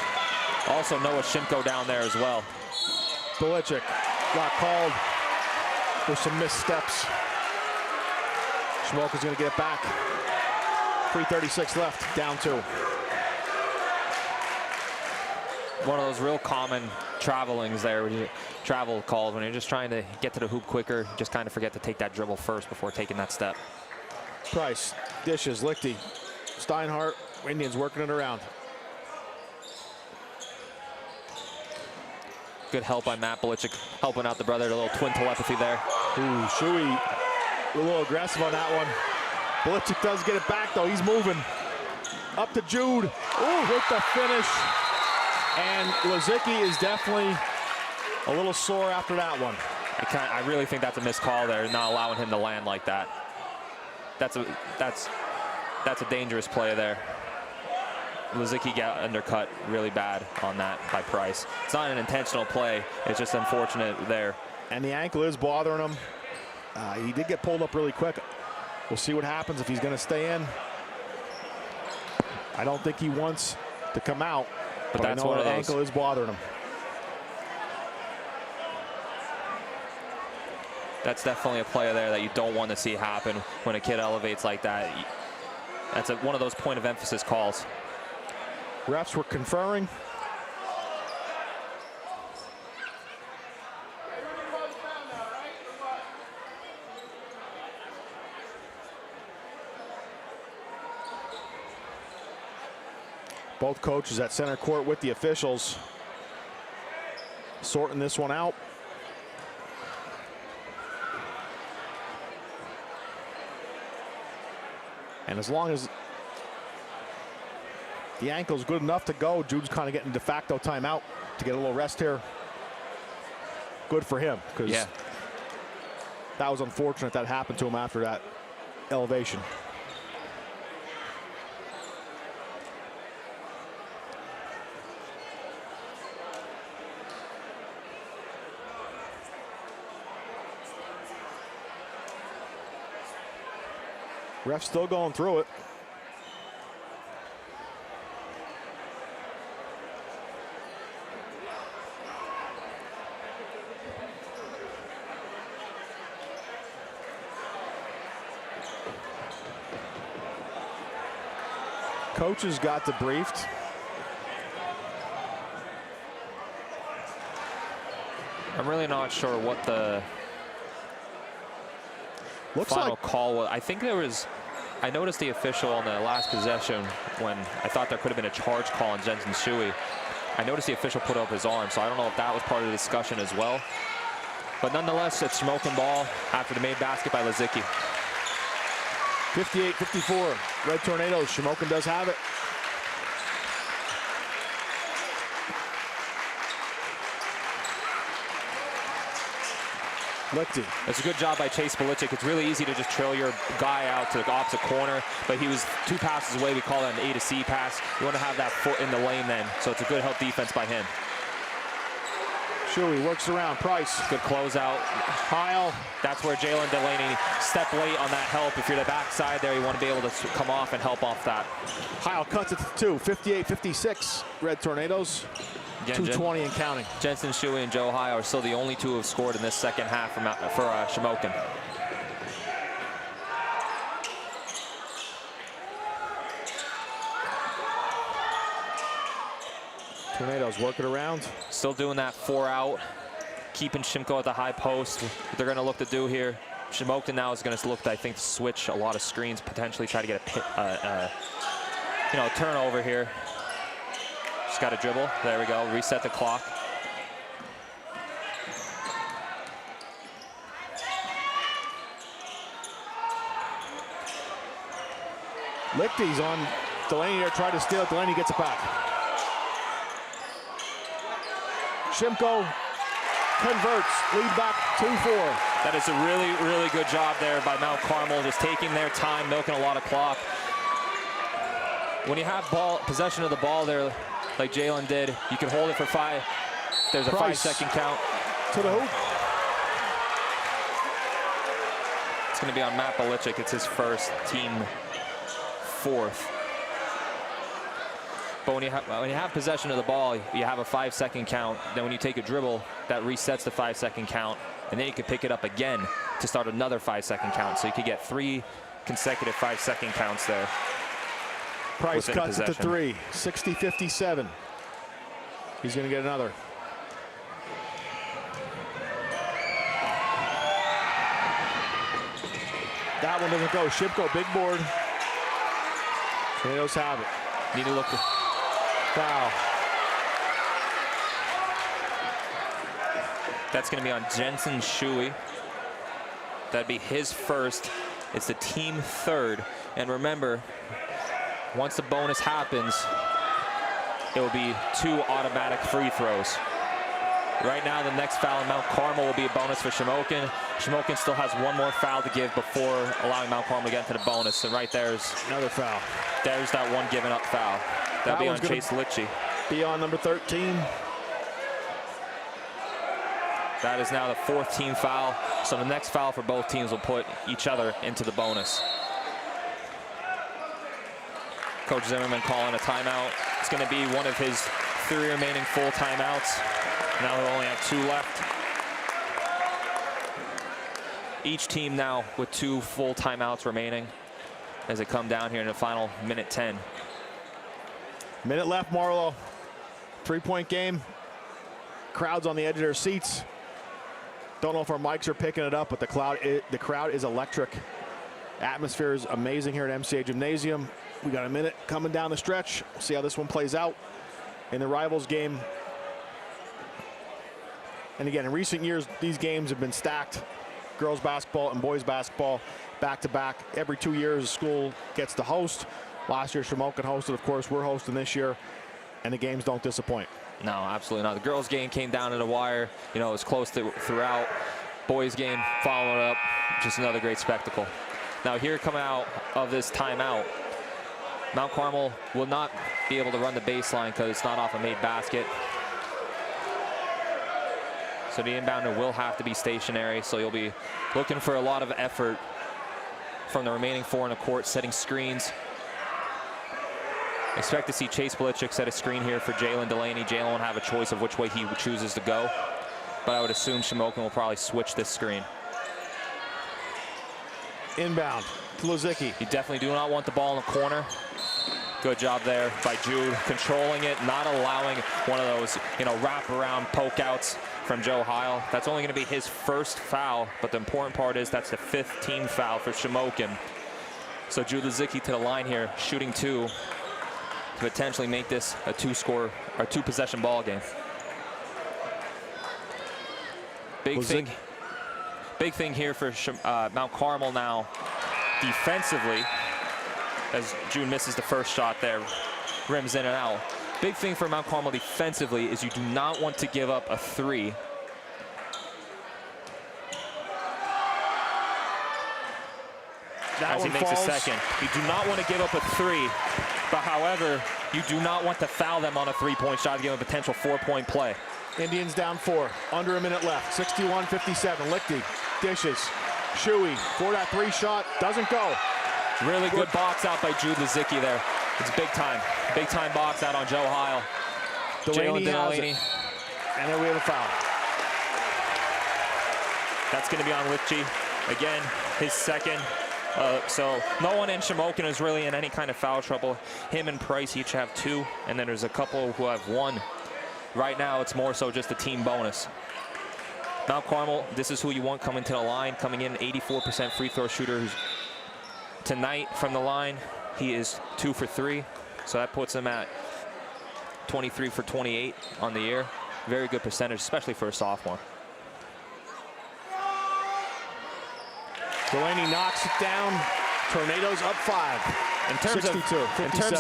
Also Noah Shimko down there as well. Belichick got called for some missteps. Shamokin's gonna get it back. 3:36 left, down 2. One of those real common travelings there, travel calls, when you're just trying to get to the hoop quicker, just kind of forget to take that dribble first before taking that step. Price, dishes, Lichty, Steinhardt, Indians working it around. Good help by Matt Belichick, helping out the brother, a little twin telepathy there. Ooh, Shuey, a little aggressive on that one. Belichick does get it back though, he's moving. Up to Jude, ooh, with the finish. And Lizicki is definitely a little sore after that one. I really think that's a missed call there, not allowing him to land like that. That's a dangerous play there. Lizicki got undercut really bad on that by Price. It's not an intentional play, it's just unfortunate there. And the ankle is bothering him. He did get pulled up really quick. We'll see what happens if he's gonna stay in. I don't think he wants to come out, but that's I know one of the those. ankle is bothering him. That's definitely a play there that you don't want to see happen when a kid elevates like that. That's one of those point of emphasis calls. Refs were conferring. Both coaches at center court with the officials, sorting this one out. And as long as the ankle's good enough to go, Jude's kind of getting de facto timeout to get a little rest here. Good for him, because that was unfortunate that happened to him after that elevation. Ref still going through it. Coaches got debriefed. I'm really not sure what the Looks final like call was. I think there was, I noticed the official on the last possession when I thought there could have been a charge call on Jensen Shuey. I noticed the official put up his arm, so I don't know if that was part of the discussion as well. But nonetheless, it's Shamokin ball after the made basket by Lizicki. 58-54, Red Tornadoes. Shamokin does have it. Lichty. It's a good job by Chase Belichick. It's really easy to just trail your guy out to the opposite corner, but he was 2 passes away. We call that an A to C pass. You want to have that foot in the lane then, so it's a good help defense by him. Shuey works around Price. Good closeout. Heil. That's where Jalen Delaney step late on that help. If you're the backside there, you want to be able to come off and help off that. Heil cuts it to 2. 58-56, Red Tornadoes. Again, 2:20 and counting. Jensen Shuey and Joe High are still the only 2 who have scored in this second half for Shamokin. Tornadoes working around. Still doing that 4 out, keeping Shimko at the high post. What they're going to look to do here. Shamokin now is going to look to, I think, switch a lot of screens, potentially try to get a turnover here. Just got a dribble. There we go. Reset the clock. Lichty's on Delaney there, tried to steal it. Delaney gets it back. Shimko converts, lead back 2-4. That is a really, really good job there by Mount Carmel, just taking their time, milking a lot of clock. When you have possession of the ball there, like Jalen did, you can hold it for 5. There's a 5-second count. To the hoop. It's going to be on Matt Belichick. It's his first, team 4th. But when you have possession of the ball, you have a 5-second count. Then when you take a dribble, that resets the 5-second count, and then you can pick it up again to start another 5-second count. So you could get 3 consecutive 5-second counts there. Price cuts it to 3, 60-57. He's going to get another. That one doesn't go. Shimko, big board. Tornadoes have it. Need to look. Foul. That's going to be on Jensen Shuey. That'd be his first. It's the team 3rd. And remember, once the bonus happens, it will be 2 automatic free throws. Right now, the next foul in Mount Carmel will be a bonus for Shamokin. Shamokin still has 1 more foul to give before allowing Mount Carmel to get into the bonus. So right there's another foul. There's that one given up foul. That'll be on Chase Litchie. Be on number 13. That is now the 4th team foul. So the next foul for both teams will put each other into the bonus. Coach Zimmerman calling a timeout. It's going to be one of his 3 remaining full timeouts. Now we only have 2 left. Each team now with 2 full timeouts remaining as they come down here in the final minute 10. Minute left, Marlo. 3-point game. Crowd's on the edge of their seats. Don't know if our mics are picking it up, but the crowd is electric. Atmosphere is amazing here at MCA Gymnasium. We got a minute coming down the stretch. We'll see how this one plays out in the rivals game. And again, in recent years, these games have been stacked. Girls basketball and boys basketball back-to-back. Every 2 years, the school gets to host. Last year, Shamokin hosted. Of course, we're hosting this year. And the games don't disappoint. No, absolutely not. The girls' game came down to the wire. You know, it was close throughout. Boys' game following up. Just another great spectacle. Now, here coming out of this timeout, Mount Carmel will not be able to run the baseline because it's not off a made basket. So the inbounder will have to be stationary. So you'll be looking for a lot of effort from the remaining 4 in the court, setting screens. Expect to see Chase Belichick set a screen here for Jalen Delaney. Jalen won't have a choice of which way he chooses to go. But I would assume Shamokin will probably switch this screen. Inbound to Lozicki. You definitely do not want the ball in the corner. Good job there by Jude, controlling it, not allowing one of those, wraparound poke outs from Joe Heil. That's only going to be his first foul, but the important part is that's the 5th team foul for Shamokin. So Jude Lozicki to the line here, shooting 2 to potentially make this a 2-possession ball game. Big thing here for Mount Carmel now, defensively, as Jude misses the first shot there, rims in and out. Big thing for Mount Carmel defensively is you do not want to give up a 3. As he makes a second. You do not want to give up a 3, but however, you do not want to foul them on a 3-point shot to give them a potential 4-point play. Indians down 4, under a minute left, 61-57. Lichty dishes. Shuey, 4-3 shot, doesn't go. Really good box out by Jude Lozicki there. It's big time box out on Joe Heil. Jalen Delaney. And then we have a foul. That's going to be on Litchie. Again, his second. So no one in Shamokin is really in any kind of foul trouble. Him and Price each have 2, and then there's a couple who have 1. Right now, it's more so just a team bonus. Mount Carmel, this is who you want coming to the line. Coming in, 84% free throw shooter. Tonight from the line, he is 2 for 3. So that puts him at 23 for 28 on the year. Very good percentage, especially for a sophomore. Delaney knocks it down. Tornadoes up 5. In terms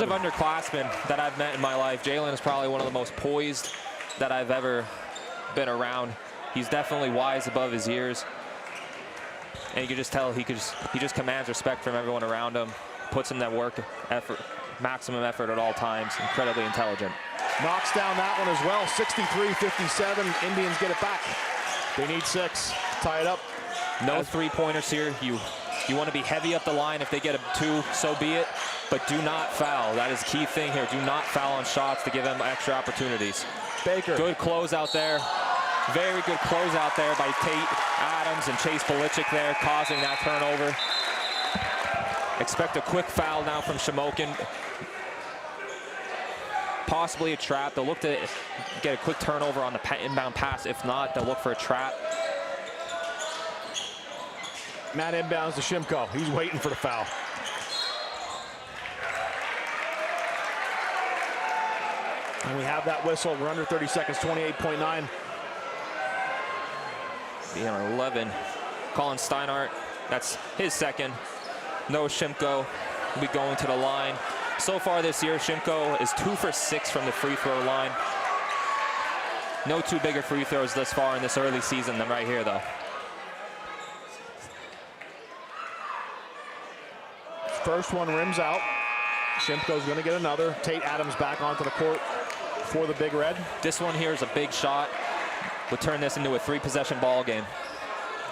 of underclassmen that I've met in my life, Jalen is probably one of the most poised that I've ever been around. He's definitely wise above his years. And you can just tell he just commands respect from everyone around him, puts in that work, effort, maximum effort at all times, incredibly intelligent. Knocks down that one as well, 63-57. Indians get it back. They need 6, tie it up. No three-pointers here. You want to be heavy up the line. If they get a 2, so be it. But do not foul. That is a key thing here. Do not foul on shots to give them extra opportunities. Baker. Good close out there. Very good close out there by Tate Adams and Chase Belichick there, causing that turnover. Expect a quick foul now from Shamokin. Possibly a trap. They'll look to get a quick turnover on the inbound pass. If not, they'll look for a trap. Matt inbounds to Shimko. He's waiting for the foul. And we have that whistle. We're under 30 seconds, 28.9. Being 11. Colin Steinhardt, that's his second. Noah Shimko will be going to the line. So far this year, Shimko is 2 for 6 from the free throw line. No 2 bigger free throws thus far in this early season than right here, though. First one rims out. Shimko's going to get another. Tate Adams back onto the court for the Big Red. This one here is a big shot. We'll turn this into a 3-possession ball game.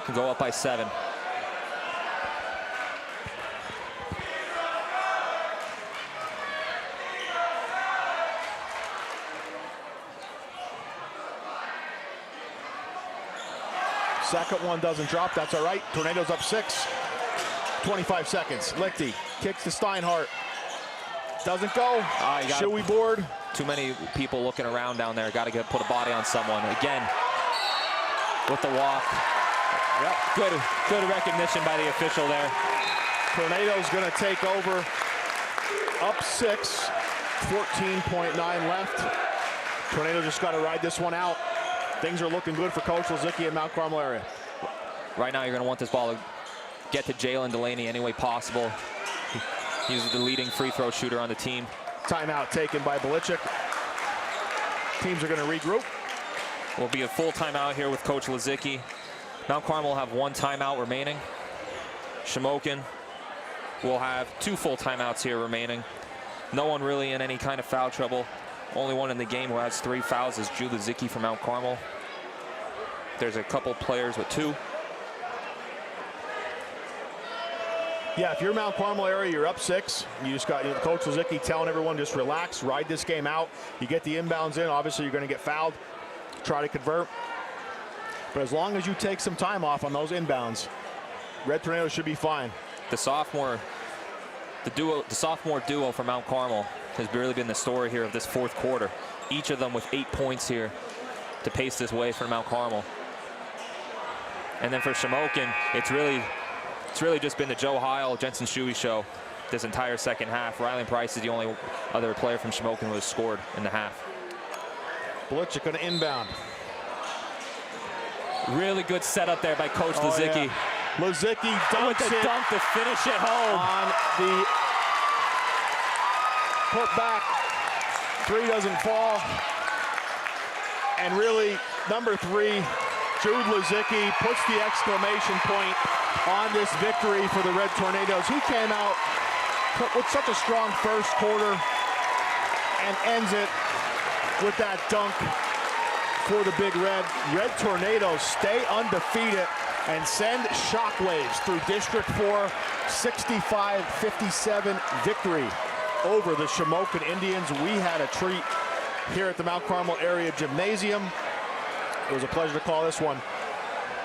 Can go up by 7. Second one doesn't drop. That's all right. Tornadoes up 6. 25 seconds. Lichty kicks to Steinhardt. Doesn't go. Should we board? Too many people looking around down there. Got to put a body on someone. Again, with the walk. Yep. Good recognition by the official there. Tornado's going to take over. Up 6. 14.9 left. Tornado just got to ride this one out. Things are looking good for Coach Lizicki in Mount Carmel area. Right now, you're going to want this ball to get to Jalen Delaney any way possible. He's the leading free throw shooter on the team. Timeout taken by Belichick. Teams are going to regroup. Will be a full timeout here with Coach Lizicki. Mount Carmel will have 1 timeout remaining. Shamokin will have 2 full timeouts here remaining. No one really in any kind of foul trouble. Only one in the game who has 3 fouls is Drew Lizicki from Mount Carmel. There's a couple players with 2. Yeah, if you're Mount Carmel area, you're up 6. You just got Coach Lizicki telling everyone just relax, ride this game out. You get the inbounds in, obviously you're going to get fouled. Try to convert. But as long as you take some time off on those inbounds, Red Tornadoes should be fine. The sophomore duo for Mount Carmel has really been the story here of this 4th quarter. Each of them with 8 points here to pace this way for Mount Carmel. And then for Shamokin, it's really just been the Joe Heil, Jensen Shuey show this entire second half. Rylan Price is the only other player from Shamokin who has scored in the half. Belichick going to inbound. Really good setup there by Coach Lizicki. Yeah. Lizicki dunks with the dunk to finish it home. On the put back. 3 doesn't fall. And really, number 3, Jude Lizicki puts the exclamation point on this victory for the Red Tornadoes. He came out with such a strong first quarter and ends it with that dunk for the Big Red. Red Tornadoes stay undefeated and send shockwaves through District 4, 65-57 victory over the Shamokin Indians. We had a treat here at the Mount Carmel Area Gymnasium. It was a pleasure to call this one.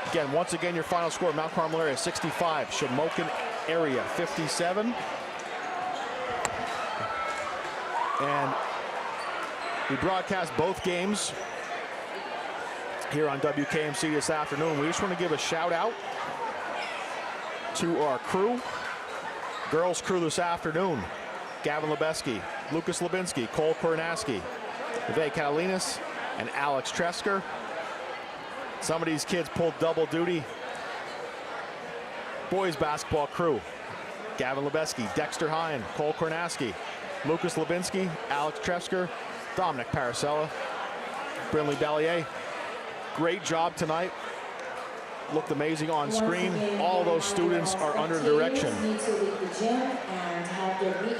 Again, once again, your final score, Mount Carmel Area 65, Shamokin Area 57. And we broadcast both games here on WKMC this afternoon. We just want to give a shout out to our crew, girls crew this afternoon. Gavin Lebeski, Lucas Lubinsky, Cole Kornaski, Vivek Catalinas, and Alex Tresker. Some of these kids pulled double duty. Boys basketball crew, Gavin Lebeski, Dexter Hine, Cole Kornaski, Lucas Lubinsky, Alex Tresker, Dominic Paracella, Brinley Ballier. great job tonight. Looked amazing on screen. All those students are under the direction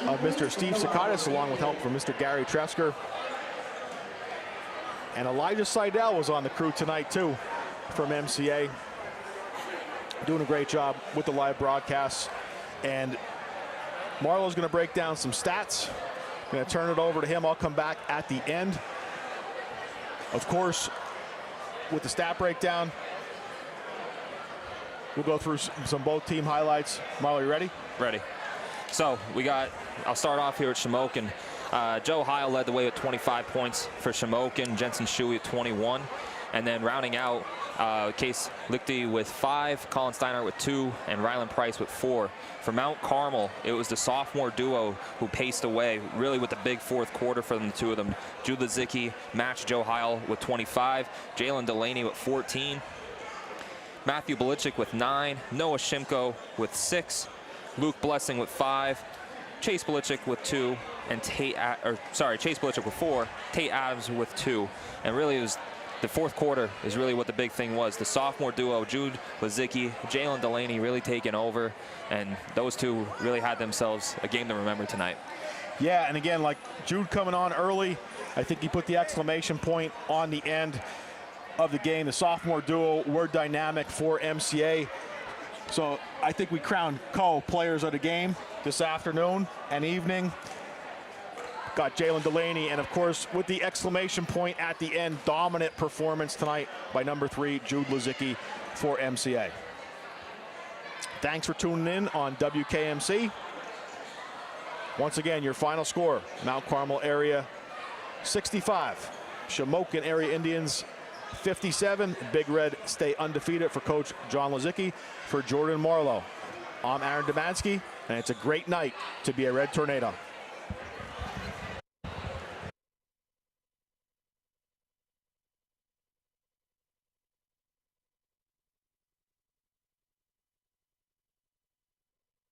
of Mr. Steve Sakatis, along with help from Mr. Gary Tresker. And Elijah Seidel was on the crew tonight too from MCA. Doing a great job with the live broadcasts. And Marlo's going to break down some stats. Going to turn it over to him. I'll come back at the end. Of course, with the stat breakdown, we'll go through some both team highlights. Marlo, you ready? Ready. So I'll start off here at Shamokin. Joe Heil led the way with 25 points for Shamokin, Jensen Shuey at 21. And then rounding out, Case Lichty with 5, Colin Steiner with 2, and Rylan Price with 4. For Mount Carmel, it was the sophomore duo who paced away, really with the big fourth quarter from the two of them. Jude Lazicki matched Joe Heil with 25, Jalen Delaney with 14, Matthew Belichick with 9, Noah Shimko with 6, Luke Blessing with 5, Chase Belichick with 2, and Chase Belichick with 4, Tate Adams with 2. And really it was the fourth quarter is really what the big thing was. The sophomore duo, Jude Lazicki, Jalen Delaney, really taking over, and those two really had themselves a game to remember tonight. Yeah, and again, like Jude coming on early, I think he put the exclamation point on the end of the game. The sophomore duo were dynamic for MCA. So I think we crowned co-players of the game this afternoon and evening. Got Jalen Delaney, and of course, with the exclamation point at the end, dominant performance tonight by number 3, Jude Lazicki for MCA. Thanks for tuning in on WKMC. Once again, your final score, Mount Carmel area 65, Shamokin area Indians 57. Big Red stay undefeated for Coach John Lazicki. For Jordan Marlowe, I'm Aaron Demansky, and it's a great night to be a Red Tornado.